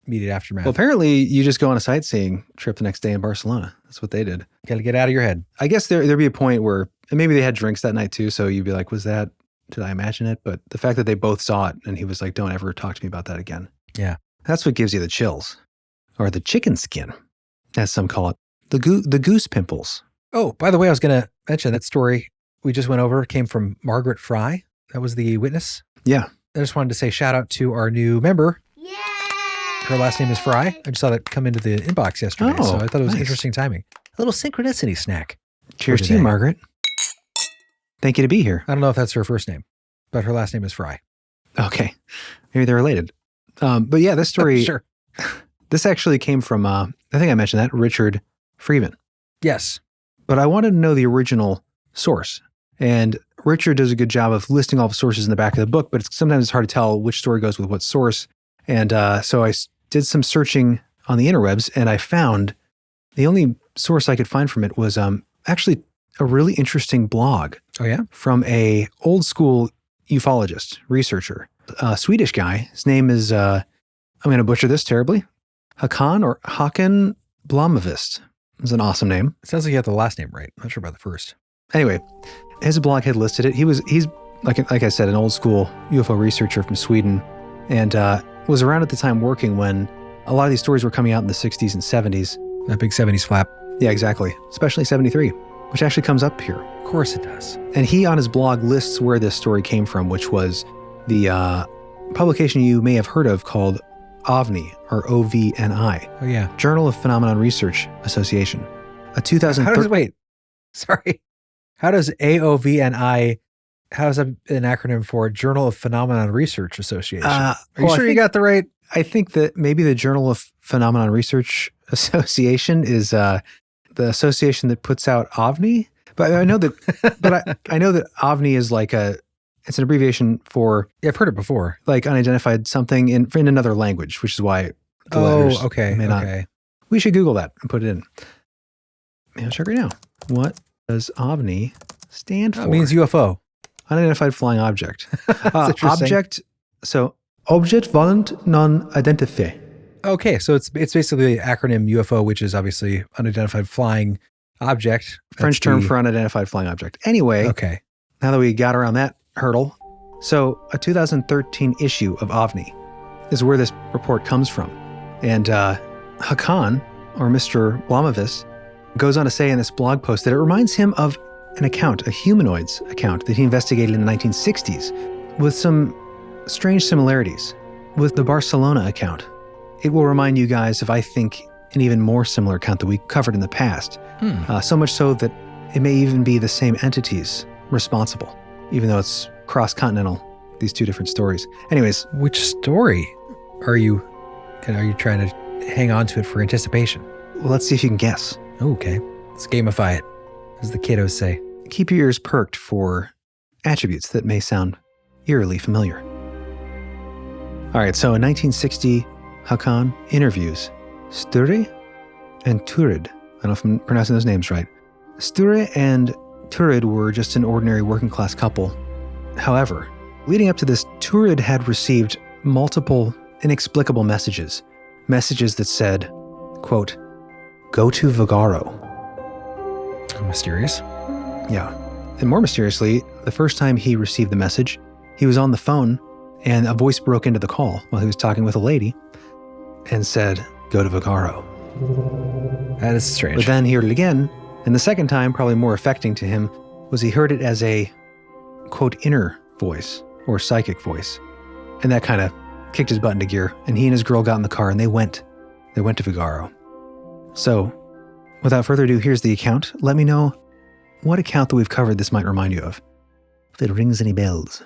immediate aftermath. Well, apparently you just go on a sightseeing trip the next day in Barcelona. That's what they did. Got to get out of your head. I guess there'd be a point where, and maybe they had drinks that night too, so you'd be like, did I imagine it? But the fact that they both saw it and he was like, don't ever talk to me about that again. Yeah. That's what gives you the chills. Or the chicken skin, as some call it. The goose pimples. Oh, by the way, I was going to mention that story we just went over came from Margaret Fry. That was the witness. Yeah. I just wanted to say shout out to our new member. Yay! Her last name is Fry. I just saw that come into the inbox yesterday, so I thought it was interesting timing. A little synchronicity snack. Cheers to you, Margaret. Thank you to be here. I don't know if that's her first name, but her last name is Fry. Okay. Maybe they're related. But yeah, this story, Sure. this actually came from, I think I mentioned that, Richard Freeman. Yes. But I wanted to know the original source. And Richard does a good job of listing all the sources in the back of the book, but sometimes it's hard to tell which story goes with what source. And so I did some searching on the interwebs, and I found the only source I could find from it was actually a really interesting blog. Oh, yeah? From a old school ufologist, researcher, a Swedish guy. His name is, I'm going to butcher this terribly, Håkan Blomqvist. It's an awesome name. It sounds like you got the last name right. I'm not sure about the first. Anyway, his blog had listed it. He's like I said, an old school UFO researcher from Sweden, and was around at the time working when a lot of these stories were coming out in the 60s and 70s. That big 70s flap. Yeah, exactly. Especially 73, which actually comes up here. Of course it does. And he, on his blog, lists where this story came from, which was the publication you may have heard of called OVNI, or OVNI. Oh, yeah. Journal of Phenomenon Research Association. A 2013... Wait. Sorry. How does AOVNI, how is that an acronym for Journal of Phenomenon Research Association? Are you sure you got the right? I think that maybe the Journal of Phenomenon Research Association is the association that puts out OVNI. But I know that, I know that OVNI is like it's an abbreviation for. Yeah, I've heard it before. Like unidentified something in another language, which is why the letters may not. Okay. We should Google that and put it in. I'll check right now. What does OVNI stand for? It means UFO. Unidentified flying object. That's interesting. Object. So, Objet volant non identifié. Okay, so it's basically the acronym UFO, which is obviously unidentified flying object. French term for unidentified flying object. Anyway, okay. Now that we got around that hurdle, so a 2013 issue of OVNI is where this report comes from. And Hakan, or Mr. Blomqvist, goes on to say in this blog post that it reminds him of an account, a humanoids account that he investigated in the 1960s with some strange similarities with the Barcelona account. It will remind you guys of, I think, an even more similar account that we covered in the past. So much so that it may even be the same entities responsible, even though it's cross-continental, these two different stories. Anyways. Which story are you trying to hang on to it for anticipation? Well, let's see if you can guess. Okay. Let's gamify it, as the kiddos say. Keep your ears perked for attributes that may sound eerily familiar. All right, so in 1960, Hakan interviews Sture and Turid. I don't know if I'm pronouncing those names right. Sture and Turid were just an ordinary working class couple. However, leading up to this, Turid had received multiple inexplicable messages that said, quote, "Go to Vigaro." Mysterious. Yeah. And more mysteriously, the first time he received the message, he was on the phone and a voice broke into the call while he was talking with a lady and said, "Go to Vigaro." That is strange. But then he heard it again, and the second time, probably more affecting to him, was he heard it as a, quote, inner voice or psychic voice. And that kind of kicked his butt into gear, and he and his girl got in the car and they went to Vigaro. So, without further ado, here's the account. Let me know what account that we've covered this might remind you of, if it rings any bells.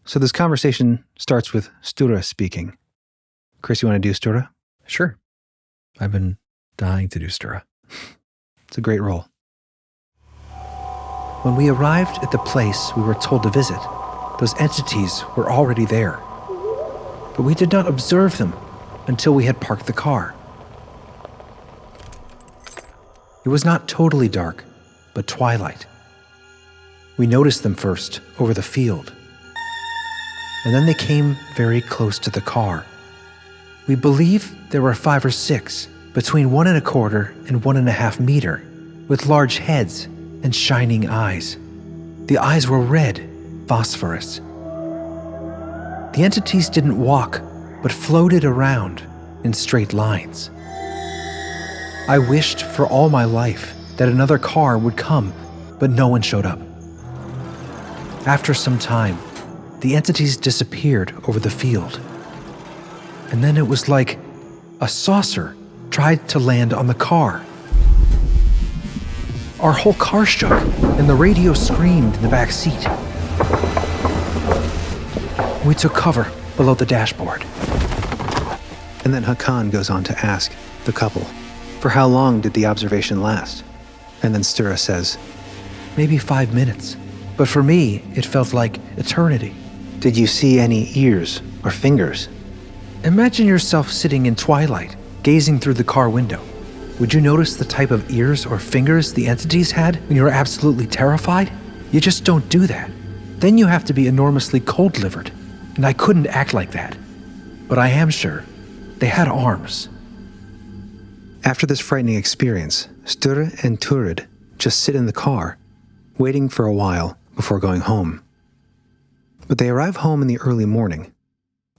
So this conversation starts with Sture speaking. Chris, you want to do Sture? Sure. I've been dying to do Sture. It's a great role. When we arrived at the place we were told to visit, those entities were already there. But we did not observe them until we had parked the car. It was not totally dark, but twilight. We noticed them first over the field, and then they came very close to the car. We believe there were 5 or 6, between 1.25 and 1.5 meters, with large heads and shining eyes. The eyes were red, phosphorus. The entities didn't walk, but floated around in straight lines. I wished for all my life that another car would come, but no one showed up. After some time, the entities disappeared over the field. And then it was like a saucer tried to land on the car. Our whole car shook, and the radio screamed in the back seat. We took cover below the dashboard. And then Hakan goes on to ask the couple, for how long did the observation last? And then Stura says, Maybe 5 minutes. But for me, it felt like eternity. did you see any ears or fingers? Imagine yourself sitting in twilight, gazing through the car window. Would you notice the type of ears or fingers the entities had when you were absolutely terrified? You just don't do that. Then you have to be enormously cold-livered. And I couldn't act like that. But I am sure they had arms. After this frightening experience, Sture and Turid just sit in the car, waiting for a while before going home. But they arrive home in the early morning.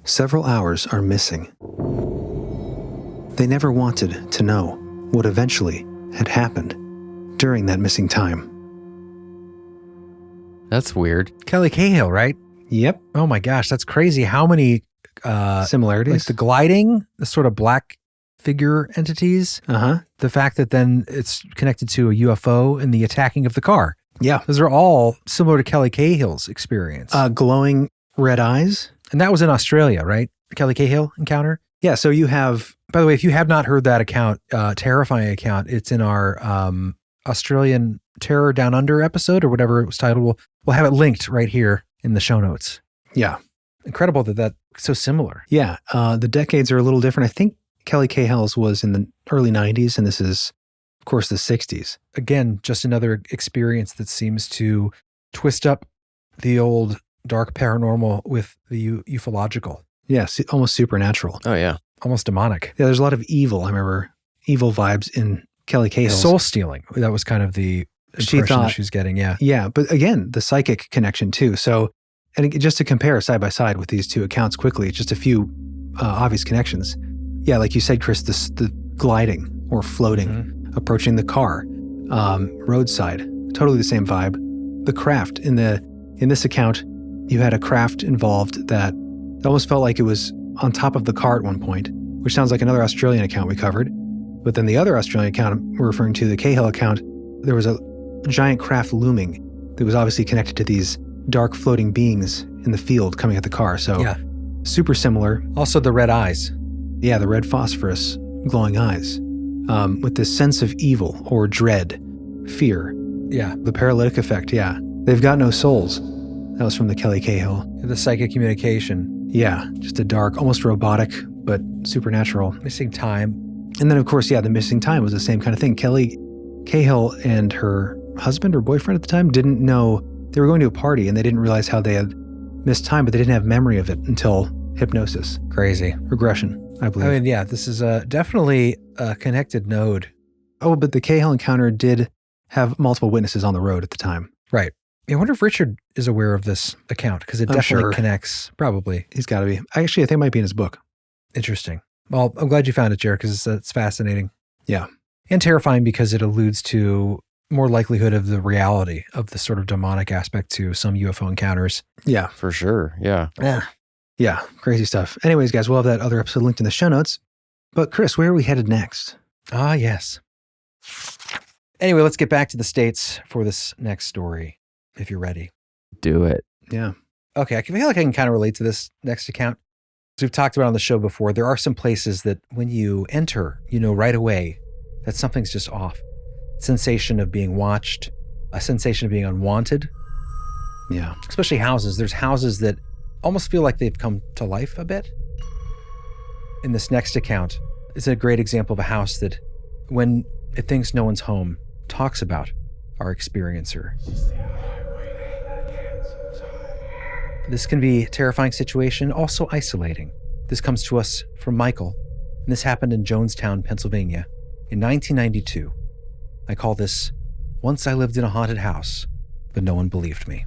Several hours are missing. They never wanted to know what eventually had happened during that missing time. That's weird. Kelly Cahill, right? Yep. Oh my gosh, that's crazy. How many Similarities? like the gliding, the sort of black figure entities, the fact that then it's connected to a UFO and the attacking of the car. Yeah. Those are all similar to Kelly Cahill's experience. Glowing red eyes. And that was in Australia, right? The Kelly Cahill encounter? Yeah, so you have... By the way, if you have not heard that account, terrifying account, it's in our Australian Terror Down Under episode or whatever it was titled. We'll have it linked right here in the show notes. Yeah. Incredible that that's so similar. Yeah, the decades are a little different. I think Kelly Cahill's was in the early 90s, and this is, of course, the 60s. Again, just another experience that seems to twist up the old dark paranormal with the ufological. Yeah, almost supernatural. Oh, yeah. Almost demonic. Yeah, there's a lot of evil. I remember evil vibes in Kelly Cahill's. Soul stealing. That was kind of the impression that she was getting, yeah. Yeah, but again, the psychic connection too. So, and just to compare side by side with these two accounts quickly, just a few obvious connections. Yeah, like you said, Chris, the gliding or floating, approaching the car, roadside, totally the same vibe. The craft in this account, you had a craft involved that almost felt like it was on top of the car at one point, which sounds like another Australian account we covered. But then the other Australian account we're referring to, the Cahill account, there was a giant craft looming that was obviously connected to these dark floating beings in the field coming at the car. So yeah. Super similar. Also the red eyes. Yeah, the red phosphorus glowing eyes with this sense of evil or dread, fear. Yeah. The paralytic effect, yeah. They've got no souls. That was from the Kelly Cahill. The psychic communication. Yeah, just a dark, almost robotic, but supernatural. Missing time. And then, of course, yeah, the missing time was the same kind of thing. Kelly Cahill and her husband or boyfriend at the time didn't know they were going to a party, and they didn't realize how they had missed time, but they didn't have memory of it until hypnosis. Crazy. Regression, I believe. I mean, yeah, this is definitely a connected node. Oh, but the Cahill encounter did have multiple witnesses on the road at the time. Right. I wonder if Richard is aware of this account, because it definitely connects, probably. He's got to be. Actually, I think it might be in his book. Interesting. Well, I'm glad you found it, Jared, because it's fascinating. Yeah. And terrifying because it alludes to more likelihood of the reality of the sort of demonic aspect to some UFO encounters. Yeah. For sure. Yeah. Yeah. Crazy stuff. Anyways, guys, we'll have that other episode linked in the show notes. But Chris, where are we headed next? Ah, yes. Anyway, let's get back to the States for this next story, if you're ready. Do it. Yeah. Okay, I feel like I can kind of relate to this next account. As we've talked about on the show before, there are some places that when you enter, you know right away that something's just off. Sensation of being watched, a sensation of being unwanted. Yeah. Especially houses. There's houses that almost feel like they've come to life a bit. In this next account, it's a great example of a house that, when it thinks no one's home, talks about our experiencer. This can be a terrifying situation, also isolating. This comes to us from Michael, and this happened in Jonestown, Pennsylvania, in 1992. I call this, Once I Lived in a Haunted House, but No One Believed Me.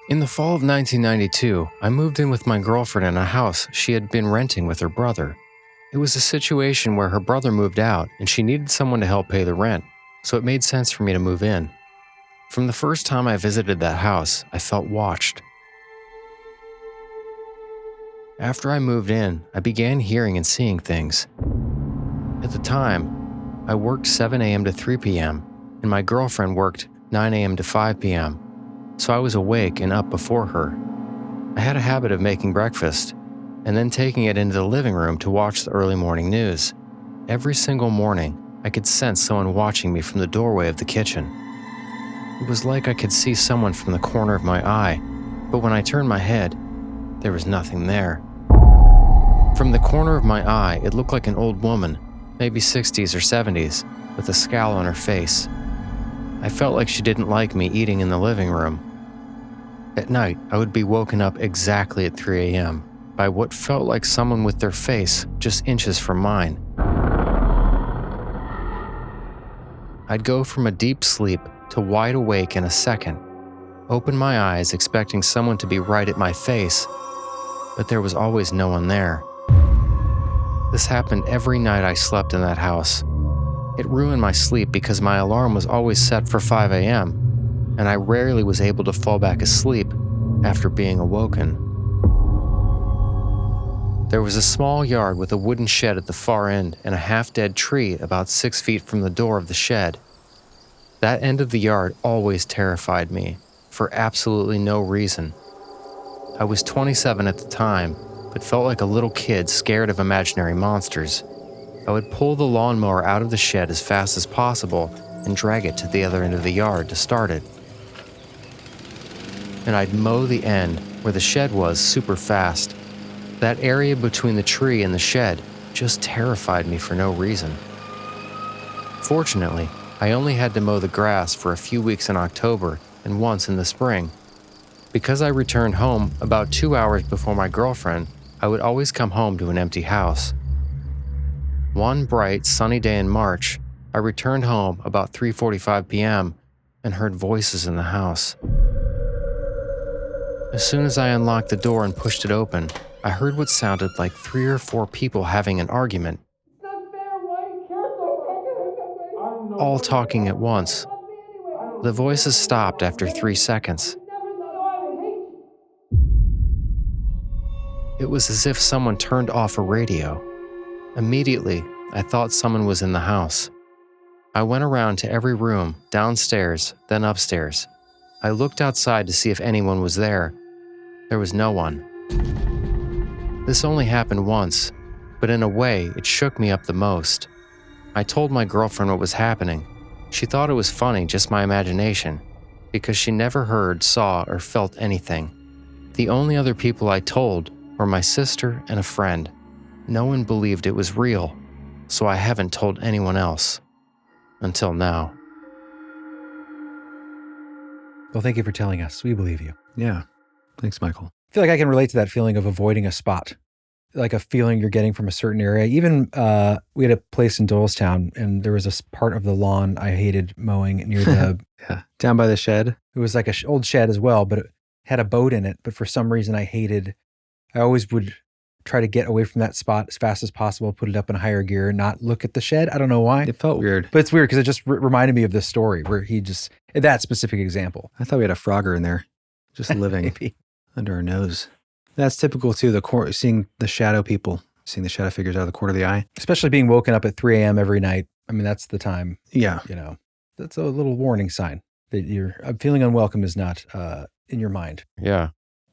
In the fall of 1992, I moved in with my girlfriend in a house she had been renting with her brother. It was a situation where her brother moved out and she needed someone to help pay the rent, so it made sense for me to move in. From the first time I visited that house, I felt watched. After I moved in, I began hearing and seeing things. At the time, I worked 7 a.m. to 3 p.m., and my girlfriend worked 9 a.m. to 5 p.m., so I was awake and up before her. I had a habit of making breakfast and then taking it into the living room to watch the early morning news. Every single morning, I could sense someone watching me from the doorway of the kitchen. It was like I could see someone from the corner of my eye, but when I turned my head, there was nothing there. From the corner of my eye, it looked like an old woman, maybe 60s or 70s, with a scowl on her face. I felt like she didn't like me eating in the living room. At night, I would be woken up exactly at 3 a.m. by what felt like someone with their face just inches from mine. I'd go from a deep sleep to wide awake in a second, open my eyes expecting someone to be right at my face, but there was always no one there. This happened every night I slept in that house. It ruined my sleep because my alarm was always set for 5 a.m., and I rarely was able to fall back asleep after being awoken. There was a small yard with a wooden shed at the far end and a half-dead tree about 6 feet from the door of the shed. That end of the yard always terrified me, for absolutely no reason. I was 27 at the time, but felt like a little kid scared of imaginary monsters. I would pull the lawnmower out of the shed as fast as possible and drag it to the other end of the yard to start it. And I'd mow the end where the shed was super fast. That area between the tree and the shed just terrified me for no reason. Fortunately, I only had to mow the grass for a few weeks in October and once in the spring. Because I returned home about 2 hours before my girlfriend, I would always come home to an empty house. One bright, sunny day in March, I returned home about 3:45 p.m. and heard voices in the house. As soon as I unlocked the door and pushed it open, I heard what sounded like 3 or 4 people having an argument, all talking at once. The voices stopped after 3 seconds. It was as if someone turned off a radio. Immediately, I thought someone was in the house. I went around to every room, downstairs, then upstairs. I looked outside to see if anyone was there. There was no one. This only happened once, but in a way, it shook me up the most. I told my girlfriend what was happening. She thought it was funny, just my imagination, because she never heard, saw, or felt anything. The only other people I told were my sister and a friend. No one believed it was real, so I haven't told anyone else. Until now. Well, thank you for telling us. We believe you. Yeah. Thanks, Michael. I feel like I can relate to that feeling of avoiding a spot, like a feeling you're getting from a certain area. Even we had a place in Jonestown, and there was a part of the lawn I hated mowing near the... Yeah. Down by the shed. It was like an old shed as well, but it had a boat in it. But for some reason, I always would try to get away from that spot as fast as possible, put it up in higher gear, not look at the shed. I don't know why. It felt weird. But it's weird because it just reminded me of this story where that specific example. I thought we had a Frogger in there, just living Maybe. under our nose. That's typical too, seeing the shadow people, seeing the shadow figures out of the corner of the eye. Especially being woken up at 3 a.m. every night. I mean, that's the time. Yeah. That's a little warning sign that I'm feeling unwelcome is not in your mind. Yeah.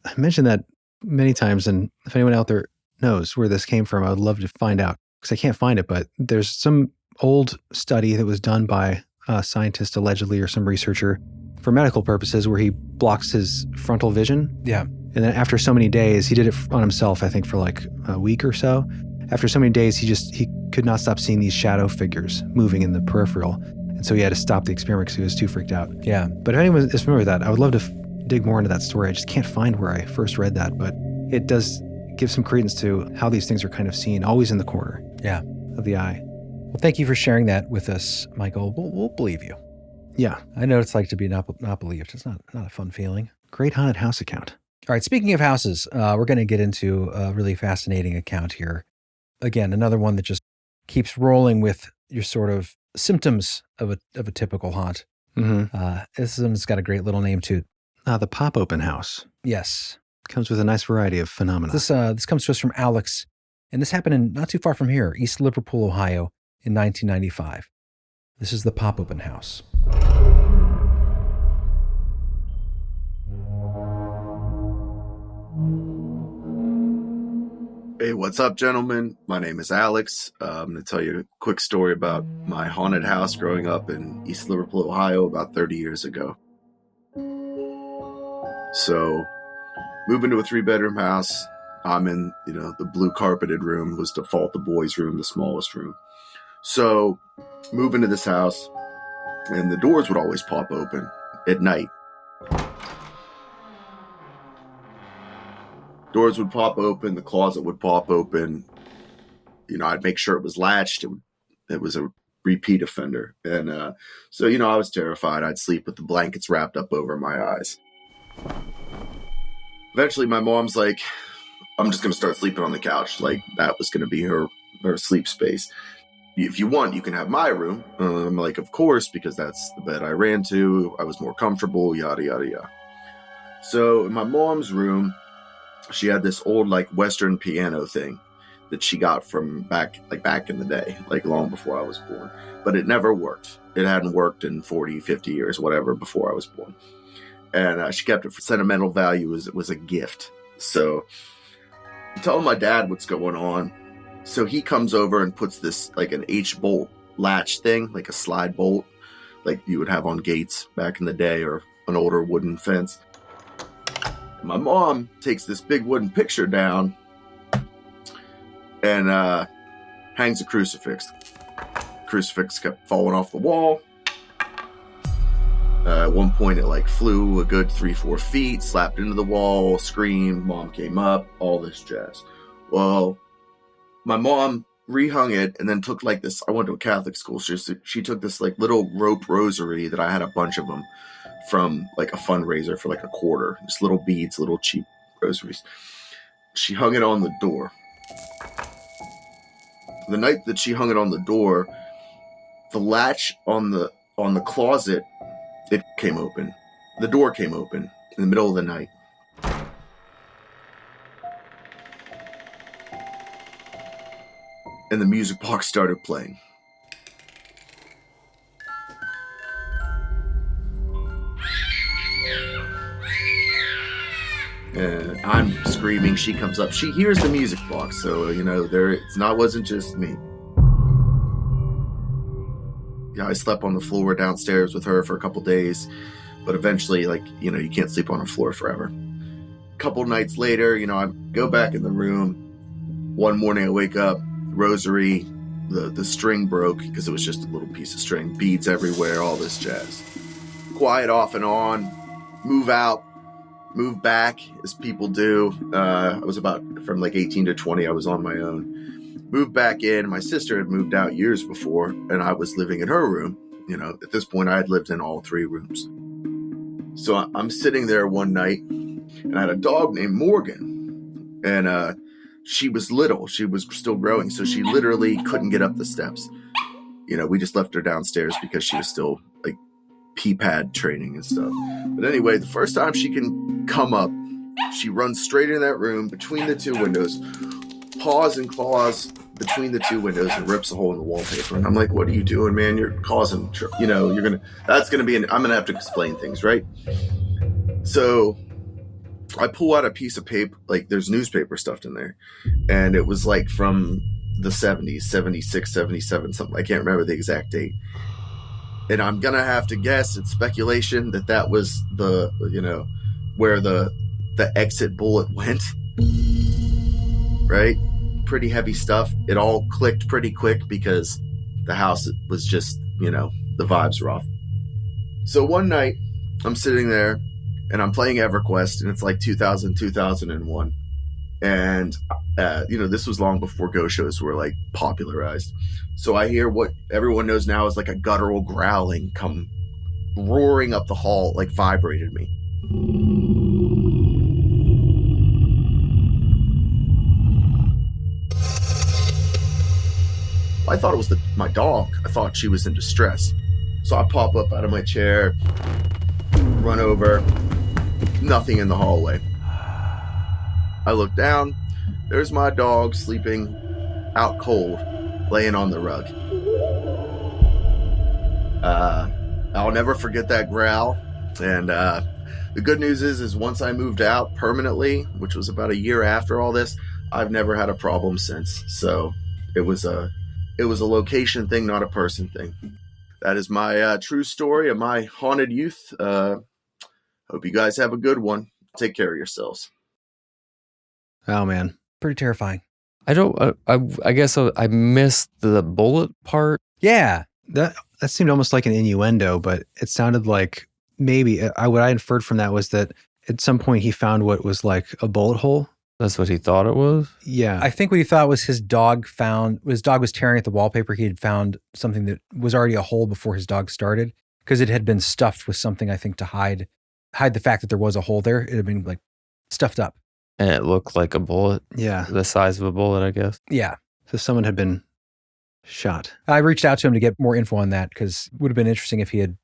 I mentioned that many times, and if anyone out there knows where this came from, I would love to find out, because I can't find it, but there's some old study that was done by a scientist allegedly, or some researcher for medical purposes, where he blocks his frontal vision. Yeah. And then after so many days, he did it on himself, I think for like a week or so. After so many days, he could not stop seeing these shadow figures moving in the peripheral. And so he had to stop the experiment because he was too freaked out. Yeah. But if anyone is familiar with that, I would love to dig more into that story. I just can't find where I first read that, but it does give some credence to how these things are kind of seen, always in the corner of the eye. Well, thank you for sharing that with us, Michael. We'll believe you. Yeah. I know it's like to be not believed. It's not a fun feeling. Great haunted house account. All right, speaking of houses, we're going to get into a really fascinating account here. Again, another one that just keeps rolling with your sort of symptoms of a typical haunt. Mm-hmm. This one's got a great little name too. The Pop Open House. Yes. Comes with a nice variety of phenomena. This comes to us from Alex, and this happened in not too far from here, East Liverpool, Ohio, in 1995. This is the Pop Open House. Hey, what's up, gentlemen? My name is Alex. I'm going to tell you a quick story about my haunted house growing up in East Liverpool, Ohio, about 30 years ago. So, moving to a 3-bedroom house. I'm in, the blue carpeted room was default the boys' room, the smallest room. So, move into this house, and the doors would always pop open at night. Doors would pop open, the closet would pop open. I'd make sure it was latched. It was a repeat offender. And so I was terrified. I'd sleep with the blankets wrapped up over my eyes. Eventually, my mom's like, I'm just going to start sleeping on the couch. Like, that was going to be her sleep space. If you want, you can have my room. I'm like, of course, because that's the bed I ran to. I was more comfortable, yada, yada, yada. So in my mom's room, she had this old, Western piano thing that she got from back in the day, long before I was born. But it never worked. It hadn't worked in 40, 50 years, whatever, before I was born. And she kept it for sentimental value as it was a gift. So I'm telling my dad what's going on. So he comes over and puts this, an H-bolt latch thing, like a slide bolt, like you would have on gates back in the day, or an older wooden fence. My mom takes this big wooden picture down and hangs a crucifix. Crucifix kept falling off the wall. At one point, it flew a good 3-4 feet, slapped into the wall, screamed. Mom came up, all this jazz. Well, my mom rehung it and then took this. I went to a Catholic school. She took this little rope rosary that I had a bunch of them from a fundraiser for a quarter, just little beads, little cheap rosaries. She hung it on the door. The night that she hung it on the door, the latch on the closet, it came open. The door came open in the middle of the night. And the music box started playing. And I'm screaming. She comes up. She hears the music box, so wasn't just me. Yeah, I slept on the floor downstairs with her for a couple days, but eventually, you can't sleep on a floor forever. A couple nights later, I go back in the room. One morning, I wake up, rosary, the string broke because it was just a little piece of string, beads everywhere, all this jazz. Quiet off and on, move out. Moved back, as people do. I was from 18 to 20, I was on my own. Moved back in. My sister had moved out years before, and I was living in her room. At this point, I had lived in all 3 rooms. So I'm sitting there one night, and I had a dog named Morgan. And she was little. She was still growing, so she literally couldn't get up the steps. We just left her downstairs because she was still, pee pad training and stuff. But anyway, the first time she can come up, she runs straight in that room between the 2 windows, paws and claws between the 2 windows, and rips a hole in the wallpaper. And I'm like, what are you doing, man? You're causing, I'm gonna have to explain things, right? So I pull out a piece of paper, there's newspaper stuffed in there. And it was from the 70s, 76, 77, something. I can't remember the exact date. And I'm going to have to guess, it's speculation, that was where the exit bullet went. Right? Pretty heavy stuff. It all clicked pretty quick because the house was just, the vibes were off. So one night, I'm sitting there and I'm playing EverQuest, and it's 2000, 2001. And, this was long before ghost shows were popularized. So I hear what everyone knows now is a guttural growling come roaring up the hall, vibrated me. I thought it was my dog. I thought she was in distress. So I pop up out of my chair, run over, nothing in the hallway. I look down, there's my dog sleeping out cold, laying on the rug. I'll never forget that growl. And the good news is once I moved out permanently, which was about a year after all this, I've never had a problem since. So it was a location thing, not a person thing. That is my true story of my haunted youth. Hope you guys have a good one. Take care of yourselves. Oh, man. Pretty terrifying. I guess I missed the bullet part. Yeah. That seemed almost like an innuendo, but it sounded like maybe what I inferred from that was that at some point he found what was like a bullet hole. That's what he thought it was? Yeah. I think what he thought was his dog was tearing at the wallpaper. He had found something that was already a hole before his dog started because it had been stuffed with something, I think, to hide the fact that there was a hole there. It had been like stuffed up. And it looked like a bullet. Yeah. The size of a bullet, I guess. Yeah. So someone had been shot. I reached out to him to get more info on that because it would have been interesting if he had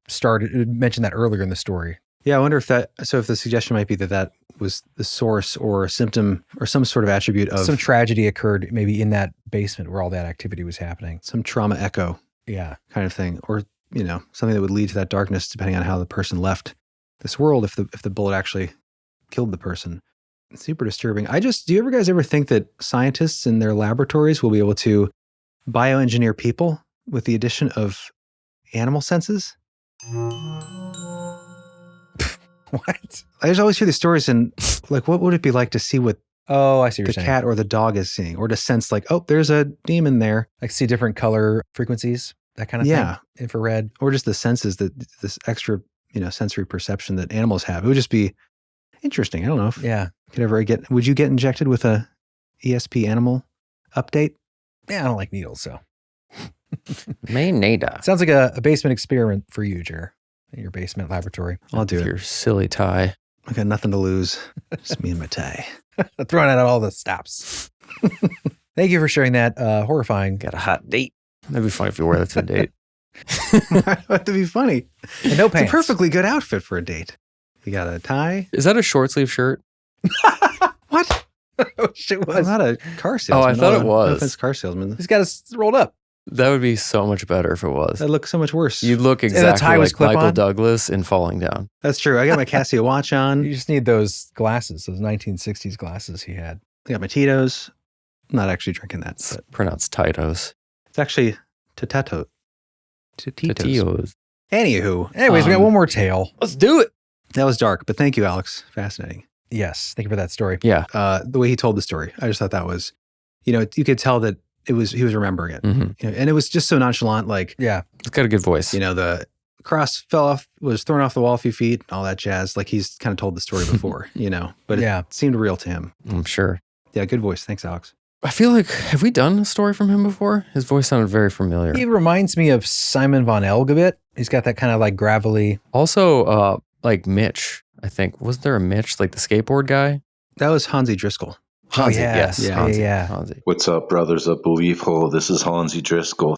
mentioned that earlier in the story. Yeah, I wonder if the suggestion might be that was the source or a symptom or some sort of attribute of some tragedy occurred maybe in that basement where all that activity was happening. Some trauma echo. Yeah. Kind of thing. Or, something that would lead to that darkness depending on how the person left this world if the bullet actually killed the person. It's super disturbing. Do you guys ever think that scientists in their laboratories will be able to bioengineer people with the addition of animal senses? What? I just always hear these stories and like, what would it be like to see what I see what the you're saying. cat or the dog is seeing, or to sense like, oh, there's a demon there. Like see different color frequencies, that kind of thing. Infrared. Or just the senses this extra, sensory perception that animals have. It would just be interesting. I don't know if would you get injected with a ESP animal update? Yeah, I don't like needles, so. May nada. Sounds like a basement experiment for you, Jer. In your basement laboratory. I'll do it. Your silly tie. I got nothing to lose. Just me and my tie. Throwing out all the stops. Thank you for sharing that. Horrifying. Got a hot date. That'd be funny if you wore that to a date. That'd be funny. And no pants. It's a perfectly good outfit for a date. You got a tie. Is that a short sleeve shirt? What? It was. I'm not a car salesman. Oh, I thought it was. No offense, car salesman. He's got us rolled up. That would be so much better if it was. That looks so much worse. You'd look tie exactly was like Michael clip-on? Douglas in Falling Down. That's true. I got my Casio watch on. You just need those glasses, those 1960s glasses he had. I got my Tito's. I'm not actually drinking that. It's pronounced Titos. It's actually Tito's. Titos. Anywho. Anyways, we got one more tale. Let's do it. That was dark, but thank you, Alex. Fascinating. Yes. Thank you for that story. Yeah. The way he told the story, I just thought that was, you could tell that he was remembering it. Mm-hmm. And it was just so nonchalant, like, yeah, it's got a good voice. The cross was thrown off the wall a few feet, all that jazz. Like he's kind of told the story before, but it seemed real to him. I'm sure. Yeah, good voice. Thanks, Alex. I feel like, have we done a story from him before? His voice sounded very familiar. He reminds me of Simon von Elg a bit. He's got that kind of like gravelly. Also, like Mitch, I think. Wasn't there a Mitch, like the skateboard guy? That was Hansi Driscoll. Hansi, yes. Yeah. Hansi. What's up, brothers of Belief Hole? This is Hansi Driscoll.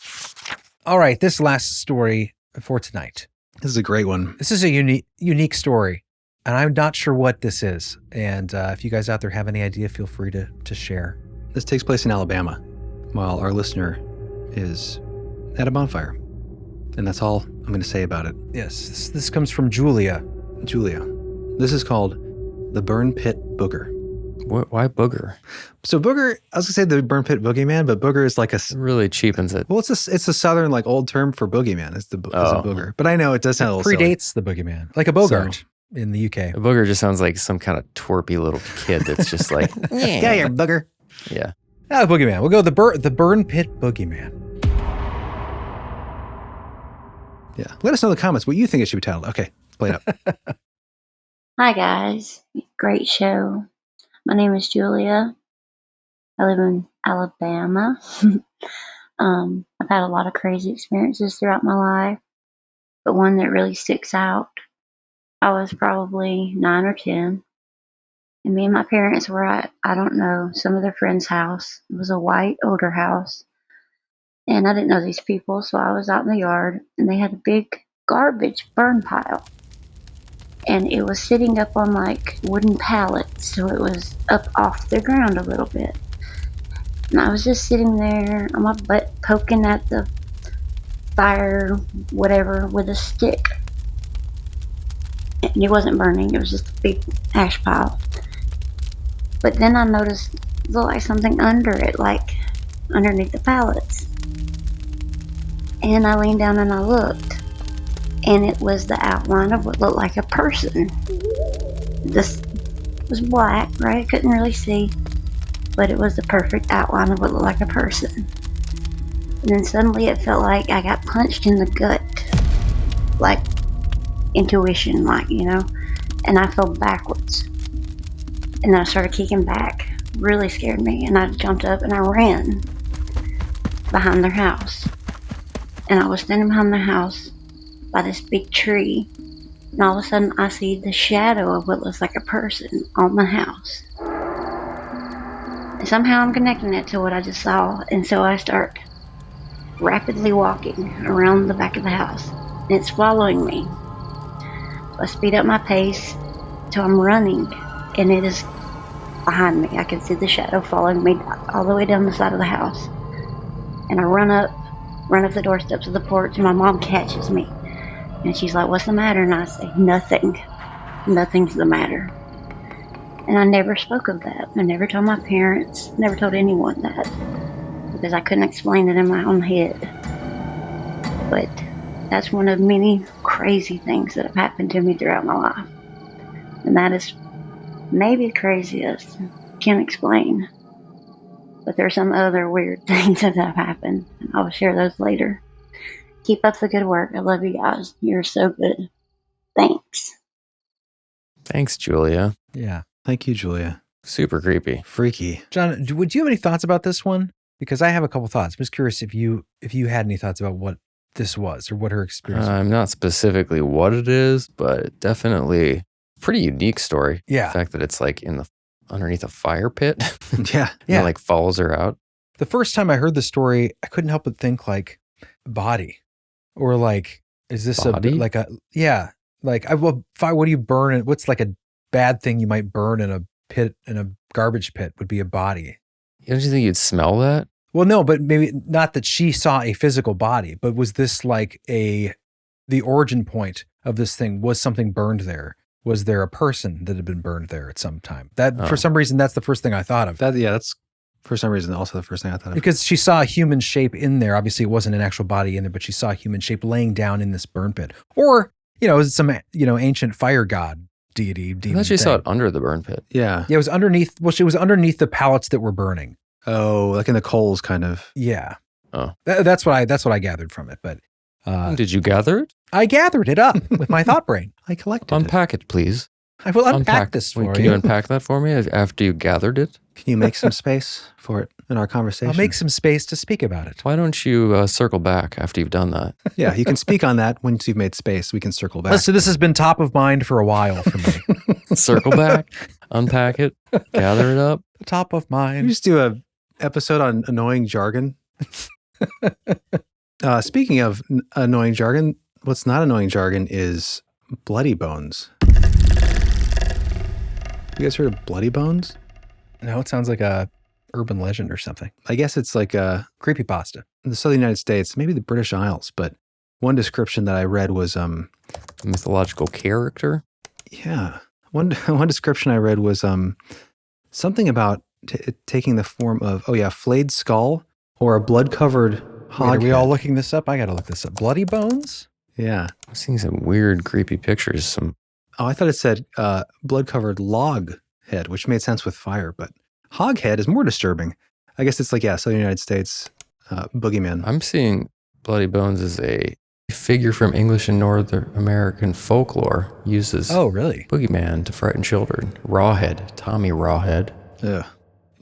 All right, this last story for tonight. This is a great one. This is a unique story, and I'm not sure what this is. And if you guys out there have any idea, feel free to share. This takes place in Alabama while our listener is at a bonfire. And that's all I'm going to say about it. Yes, this comes from Julia. This is called the Burn Pit Booger. Why Booger? So Booger, I was going to say the Burn Pit Boogeyman, but Booger is like really cheapens it. Well, it's a southern like old term for boogeyman. It's a booger. But I know it does sound a little predates the boogeyman. Like a Bogart in the UK. A booger just sounds like some kind of twerpy little kid that's just like, yeah, you're a booger. Yeah. The boogeyman. We'll go the Burn Pit Boogeyman. Yeah. Let us know in the comments what you think it should be titled. Okay, play it up. Hi, guys. Great show. My name is Julia. I live in Alabama. I've had a lot of crazy experiences throughout my life, but one that really sticks out, I was probably 9 or 10, and me and my parents were at, I don't know, some of their friend's house. It was a white, older house, and I didn't know these people, so I was out in the yard, and they had a big garbage burn pile. And it was sitting up on like wooden pallets, so it was up off the ground a little bit. And I was just sitting there on my butt poking at the fire, whatever, with a stick. and it wasn't burning. It was just a big ash pile. But then I noticed it looked like something under it, like underneath the pallets. And I leaned down and I looked, and it was the outline of what looked like a person. This was black, right? I couldn't really see, but it was the perfect outline of what looked like a person. And then suddenly it felt like I got punched in the gut, like intuition, like, you know, and I fell backwards. And then I started kicking back. Really scared me, and I jumped up and I ran behind their house. And I was standing behind their house by this big tree, and all of a sudden I see the shadow of what looks like a person on the house. And somehow I'm connecting it to what I just saw, and so I start rapidly walking around the back of the house, and it's following me. So I speed up my pace till I'm running, and it is behind me. I can see the shadow following me all the way down the side of the house. And I run up the doorsteps of the porch, and my mom catches me. And she's like, "What's the matter?" And I say, "Nothing. Nothing's the matter." And I never spoke of that. I never told my parents, never told anyone that, because I couldn't explain it in my own head. But that's one of many crazy things that have happened to me throughout my life. And that is maybe the craziest. Can't explain. But there are some other weird things that have happened, and I'll share those later. Keep up the good work. I love you guys. You're so good. Thanks. Thanks, Julia. Yeah. Thank you, Julia. Super creepy. Freaky. John, would you have any thoughts about this one? Because I have a couple thoughts. I'm just curious if you had any thoughts about what this was or what her experience was. Not specifically what it is, but definitely pretty unique story. Yeah. The fact that it's like underneath a fire pit. Yeah. Yeah. And like follows her out. The first time I heard the story, I couldn't help but think like body, or like, is this Body? what do you burn? What's like a bad thing you might burn in a pit, in a garbage pit, would be a body. Don't you think you'd smell that? Well, no, but maybe not that she saw a physical body, but was this like the origin point of this thing? Was something burned there? Was there a person that had been burned there at some time? For some reason, that's the first thing I thought of. That's for some reason also the first thing I thought of. Because she saw a human shape in there. Obviously, it wasn't an actual body in there, but she saw a human shape laying down in this burn pit. Or, it was some, ancient fire god deity. I thought she saw it under the burn pit. Yeah. Yeah, it was underneath. Well, she was underneath the pallets that were burning. Oh, like in the coals, kind of. Yeah. Oh, that's what I gathered from it. But did you gather it? I gathered it up with my thought brain. I collected Unpack it, please. I will unpack this for you. Can you unpack that for me after you gathered it? Can you make some space for it in our conversation? I'll make some space to speak about it. Why don't you circle back after you've done that? Yeah, you can speak on that once you've made space. We can circle back. So this has been top of mind for a while for me. Circle back, unpack it, gather it up. Top of mind. You just do a episode on annoying jargon. Speaking of annoying jargon, what's not annoying jargon is bloody bones. You guys heard of bloody bones? No, it sounds like a urban legend or something. I guess it's like a creepypasta. In the southern United States, maybe the British Isles, but one description that I read was mythological character. Yeah. One description I read was something about taking the form of flayed skull or a blood-covered hog. Wait, are we all looking this up? I got to look this up. Bloody bones? Yeah. I'm seeing some weird, creepy pictures. I thought it said blood-covered log head, which made sense with fire, but hog head is more disturbing. I guess it's like, southern United States boogeyman. I'm seeing bloody bones as a figure from English and North American folklore uses boogeyman to frighten children. Rawhead, Tommy Rawhead. Ugh.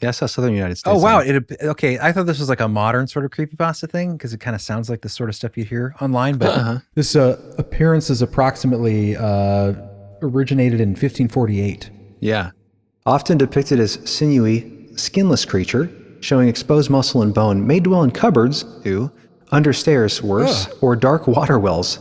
Yeah, I saw southern United States. Oh, wow. Okay, I thought this was like a modern sort of creepypasta thing because it kind of sounds like the sort of stuff you hear online. But this appearance is approximately originated in 1548. Yeah. Often depicted as sinewy, skinless creature, showing exposed muscle and bone, may dwell in cupboards, under stairs, worse, or dark water wells.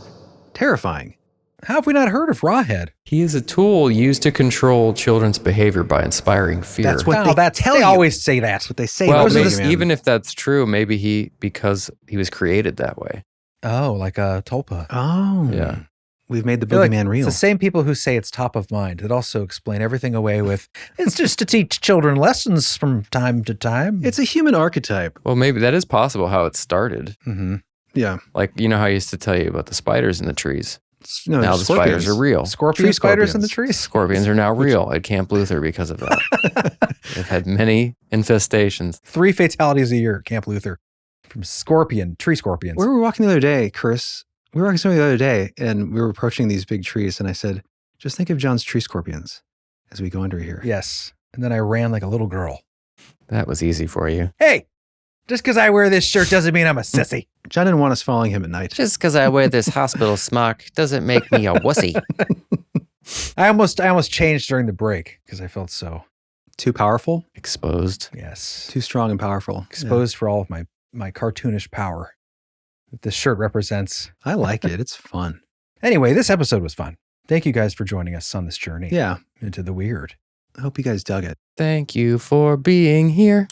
Terrifying. How have we not heard of Rawhead? He is a tool used to control children's behavior by inspiring fear. That's what they always say. That's what they say. Well, even if that's true, maybe because he was created that way. Oh, like a tulpa. Oh. Yeah. we've made the I feel like boogeyman real. It's the same people who say it's top of mind that also explain everything away with, it's just to teach children lessons from time to time. It's a human archetype. Well, maybe that is possible how it started. Mm-hmm. Yeah. Like, you know how I used to tell you about the spiders in the trees? No, Now the spiders are real. Scorpion spiders in the trees? Scorpions are now real at Camp Luther because of that. They've had many infestations. 3 fatalities a year at Camp Luther from tree scorpions. We were walking the other day, Chris. We were walking somewhere the other day, and we were approaching these big trees, and I said, just think of John's tree scorpions as we go under here. Yes. And then I ran like a little girl. That was easy for you. Hey, just because I wear this shirt doesn't mean I'm a sissy. John didn't want us following him at night. Just because I wear this hospital smock doesn't make me a wussy. I almost changed during the break because I felt so Too powerful? Exposed. Yes. Too strong and powerful. Exposed for all of my cartoonish power that this shirt represents. I like it. It's fun. Anyway, this episode was fun. Thank you guys for joining us on this journey. Yeah. Into the weird. I hope you guys dug it. Thank you for being here.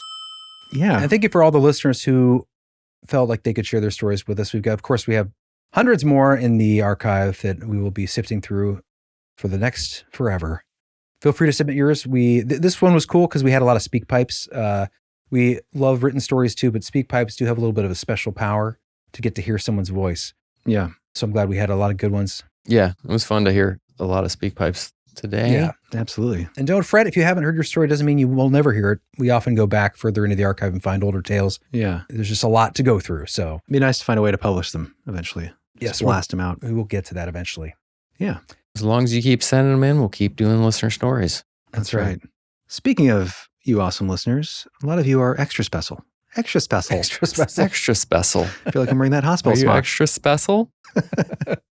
Yeah. And thank you for all the listeners who felt like they could share their stories with us. Of course, we have hundreds more in the archive that we will be sifting through for the next forever. Feel free to submit yours. This one was cool because we had a lot of speak pipes. We love written stories too, but speak pipes do have a little bit of a special power to get to hear someone's voice. Yeah. So I'm glad we had a lot of good ones. Yeah, it was fun to hear a lot of speak pipes today. Yeah, absolutely. And don't fret if you haven't heard your story. It doesn't mean you will never hear it. We often go back further into the archive and find older tales. Yeah. There's just a lot to go through. So It'd be nice to find a way to publish them eventually. yes, Just blast them out. we will get to that eventually. Yeah. As long as you keep sending them in, we'll keep doing listener stories. That's right. Speaking of you awesome listeners, a lot of you are extra special. Extra special. Extra special. Extra special. I feel like I'm wearing that hospital Are you smock. extra special?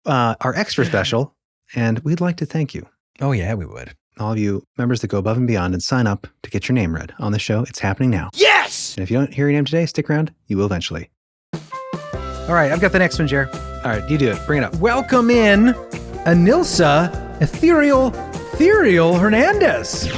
Are extra special, and we'd like to thank you. Oh yeah, we would. All of you members that go above and beyond and sign up to get your name read on the show. It's happening now. Yes! And if you don't hear your name today, stick around. You will eventually. All right, I've got the next one, Jer. All right, you do it. Bring it up. Welcome in Anilsa Ethereal Hernandez.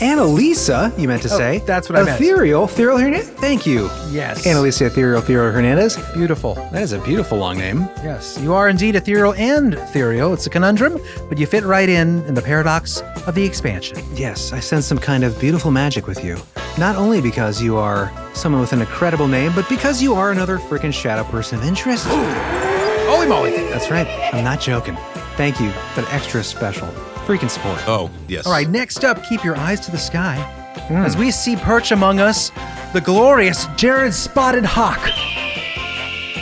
Annalisa, you meant to say. That's what I meant. Ethereal Hernandez. Thank you. Yes. Annalisa Ethereal Hernandez. Beautiful. That is a beautiful long name. Yes, you are indeed ethereal and ethereal. It's a conundrum, but you fit right in the paradox of the expansion. Yes, I sense some kind of beautiful magic with you. Not only because you are someone with an incredible name, but because you are another freaking shadow person of interest. Holy moly. That's right. I'm not joking. Thank you for the extra special freaking support. Oh, yes. All right, next up, keep your eyes to the sky as we see perch among us the glorious Jared Spotted Hawk.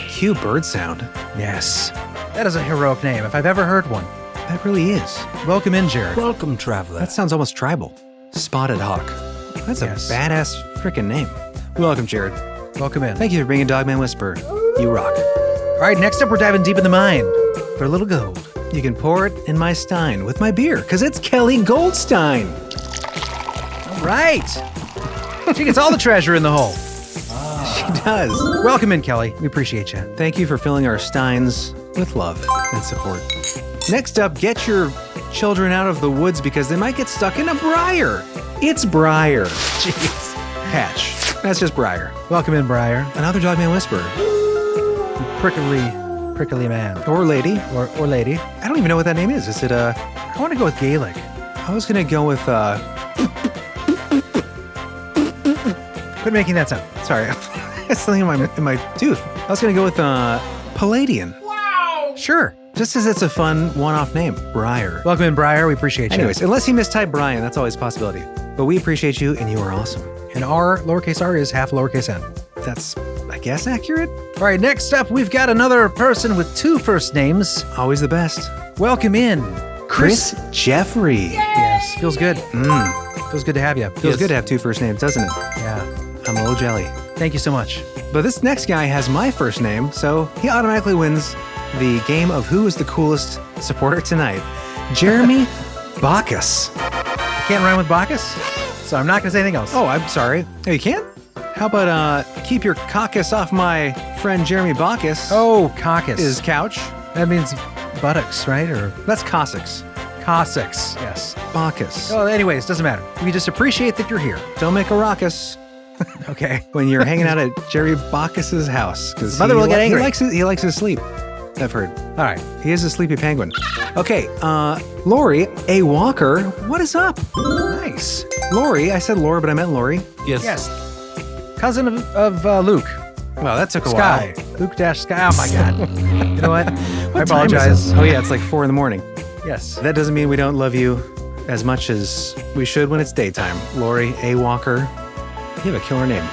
Cue bird sound. Yes, that is a heroic name if I've ever heard one. That really is. Welcome in, Jared. Welcome, traveler. That sounds almost tribal. Spotted Hawk. That's Yes. a badass freaking name. Welcome, Jared. Welcome in. Thank you for being a Dogman Whisperer. You rock. All right, next up, we're diving deep in the mind for a little gold. You can pour it in my stein with my beer, because it's Kelly Goldstein. All right. She gets all the treasure in the hole. She does. Welcome in, Kelly. We appreciate you. Thank you for filling our steins with love and support. Next up, get your children out of the woods because they might get stuck in a briar. It's Briar. Jeez. Patch. That's just Briar. Welcome in, Briar. Another Dogman Whisperer. Prickly man. Or lady. Or lady. I don't even know what that name is. Is it I want to go with Gaelic. I was going to go with Quit making that sound. sorry. It's something in my tooth. I was going to go with Palladian. Sure. Just as it's a fun one-off name. Briar. Welcome in, Briar. We appreciate you. Anyways, unless he mistyped Brian, that's always a possibility. But we appreciate you, and you are awesome. And our lowercase r is half lowercase n. That's, I guess, accurate? All right, next up, we've got another person with 2 first names. Always the best. Welcome in, Chris Jeffrey. Yes, feels good. Feels good to have you. Feels good to have 2 first names, doesn't it? Yeah. I'm a little jelly. Thank you so much. But this next guy has my first name, so he automatically wins the game of who is the coolest supporter tonight. Jeremy Bacchus. I can't rhyme with Bacchus, so I'm not going to say anything else. Oh, I'm sorry. Oh, you can't? How about keep your caucus off my friend Jeremy Bacchus? Oh, caucus. His couch. That means buttocks, right? Or That's Cossacks. Cossacks, yes. Bacchus. Well, anyways, doesn't matter. We just appreciate that you're here. Don't make a raucous Okay. when you're hanging out at Jerry Bacchus's house. Because His mother will get angry. He likes his sleep. I've heard. All right. He is a sleepy penguin. Okay, Lori, a walker, what is up? Nice. Lori, I said Laura, but I meant Lori. Yes. Cousin of Luke. Wow, that took a Sky. while. Luke-Sky. Oh, my God. You know what? I What time is apologize. it? Oh yeah, it's like 4 a.m. Yes. That doesn't mean we don't love you as much as we should when it's daytime. Lori A. Walker, you have a killer name.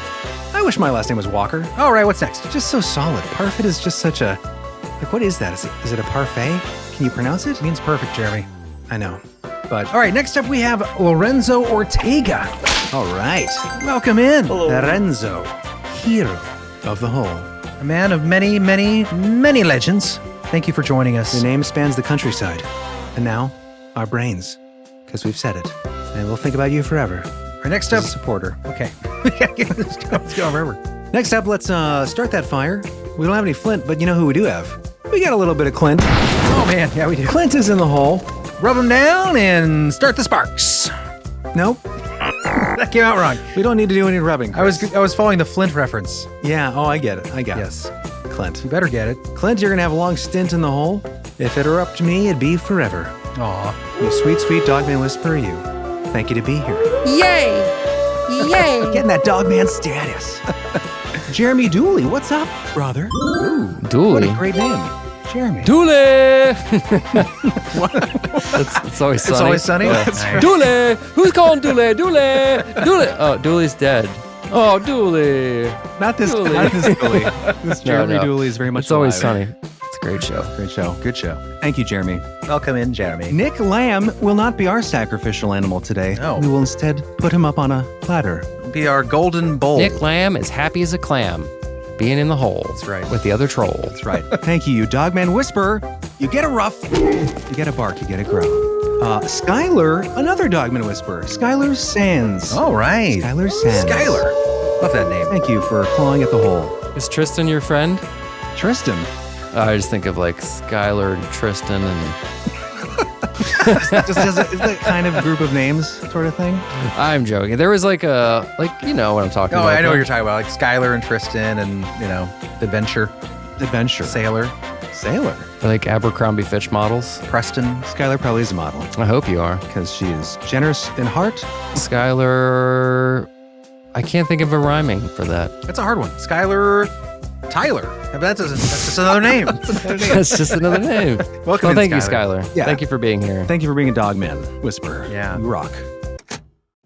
I wish my last name was Walker. All right, what's next? Just so solid. Parfait is just such a, like, what is that? Is it a parfait? Can you pronounce it? It means perfect, Jeremy. I know, but All right, next up we have Lorenzo Ortega. all right. Welcome in. Lorenzo, hero of the hole. A man of many, many, many legends. Thank you for joining us. The name spans the countryside, and now our brains, because we've said it, and we'll think about you forever. Our next up, As a supporter. okay. Let's go forever. Next up, let's start that fire. We don't have any flint, but you know who we do have? We got a little bit of Clint. Oh man, yeah we do. Clint is in the hole. Rub them down and start the sparks. Nope, That came out wrong. we don't need to do any rubbing. I was following the Flint reference. Yeah, oh, I get it. I got Yes. it. Clint. You better get it. Clint, you're going to have a long stint in the hole. If it were up to me, it'd be forever. Aw. You sweet, sweet dogman whisperer, you. Thank you to be here. Yay! Yay! Getting that dogman status. Jeremy Dooley, what's up, brother? Ooh, what Dooley. a great name. Jeremy. Dooley! It's always sunny. It's always sunny? Yeah. Nice. Dooley! Who's calling Dooley? Dooley! Dooley! Oh, Dooley's dead. Oh, Dooley! Not this Dooley. Not this Dooley. This Jeremy no. Dooley is very much It's always alive. sunny. It's a great show. Great show. Good show. Thank you, Jeremy. Welcome in, Jeremy. Nick Lamb will not be our sacrificial animal today. No. We will instead put him up on a platter. Be our golden bowl. Nick Lamb is happy as a clam, being in the hole. That's right. With the other trolls. That's right. Thank you, Dogman Whisperer. You get a ruff, you get a bark, you get a growl. Skylar, another Dogman Whisperer. Skylar Sands. All right. Skylar Sands. Skylar. Love that name. Thank you for clawing at the hole. Is Tristan your friend? Tristan. I just think of like Skylar and Tristan and Just is that kind of group of names sort of thing? I'm joking. There was like you know what I'm talking Oh, about. I know what right? you're talking about. Like Skylar and Tristan and, Adventure. Sailor. Like Abercrombie Fitch models. Preston. Skylar probably is a model I hope you are. because she is generous in heart. Skylar. I can't think of a rhyming for that. That's a hard one. Skylar Tyler. That's just another name. That's just another name. Welcome Well, in, thank you, Skylar. Skylar. Yeah. Thank you for being here. Thank you for being a Dogman Whisperer. Yeah. You rock.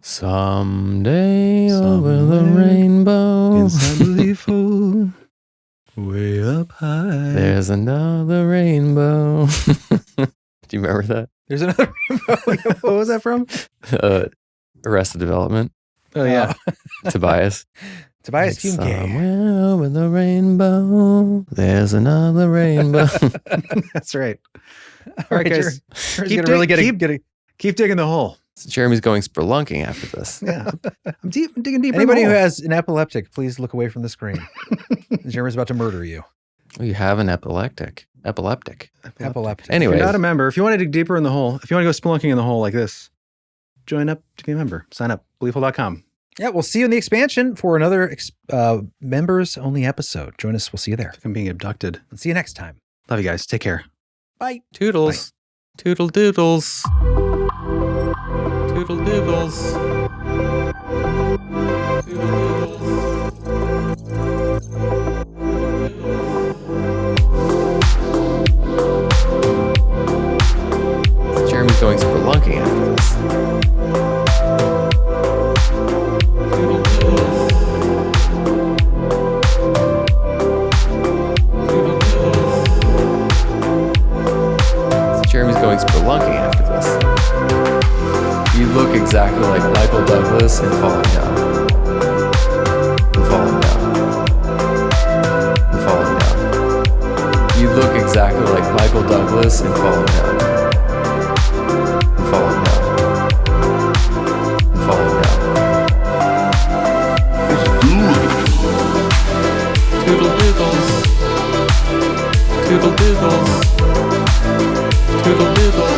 Someday over the rainbow, Inside the leaf hole, way up high. there's another rainbow. Do you remember that? There's another What was that from? Arrested Development. Oh, yeah. Tobias. Tobias Fumke. Somewhere over the rainbow, there's another rainbow. That's right. All right, guys. Keep digging the hole. Jeremy's going spelunking after this. Yeah. I'm digging deeper. Anybody in who the hole. has an epileptic, please look away from the screen. Jeremy's about to murder you. Oh, you have an epileptic. Epileptic. If Anyways, you're not a member, if you want to dig deeper in the hole, if you want to go spelunking in the hole like this, join up to be a member. Sign up. Believeful.com. Yeah, we'll see you in the expansion for another members-only episode. Join us. We'll see you there. I'm being abducted. And see you next time. Love you guys. Take care. Bye. Toodles. Toodle doodles. Toodle doodles. Jeremy's going spelunking after this. Jeremy's going spelunking after this. You look exactly like Michael Douglas in Falling Down. And Falling Down. And Falling Down. You look exactly like Michael Douglas in Falling Down. And Falling Down. And Falling Down. Toodle doodles. Toodle doodles. Toodle doodle.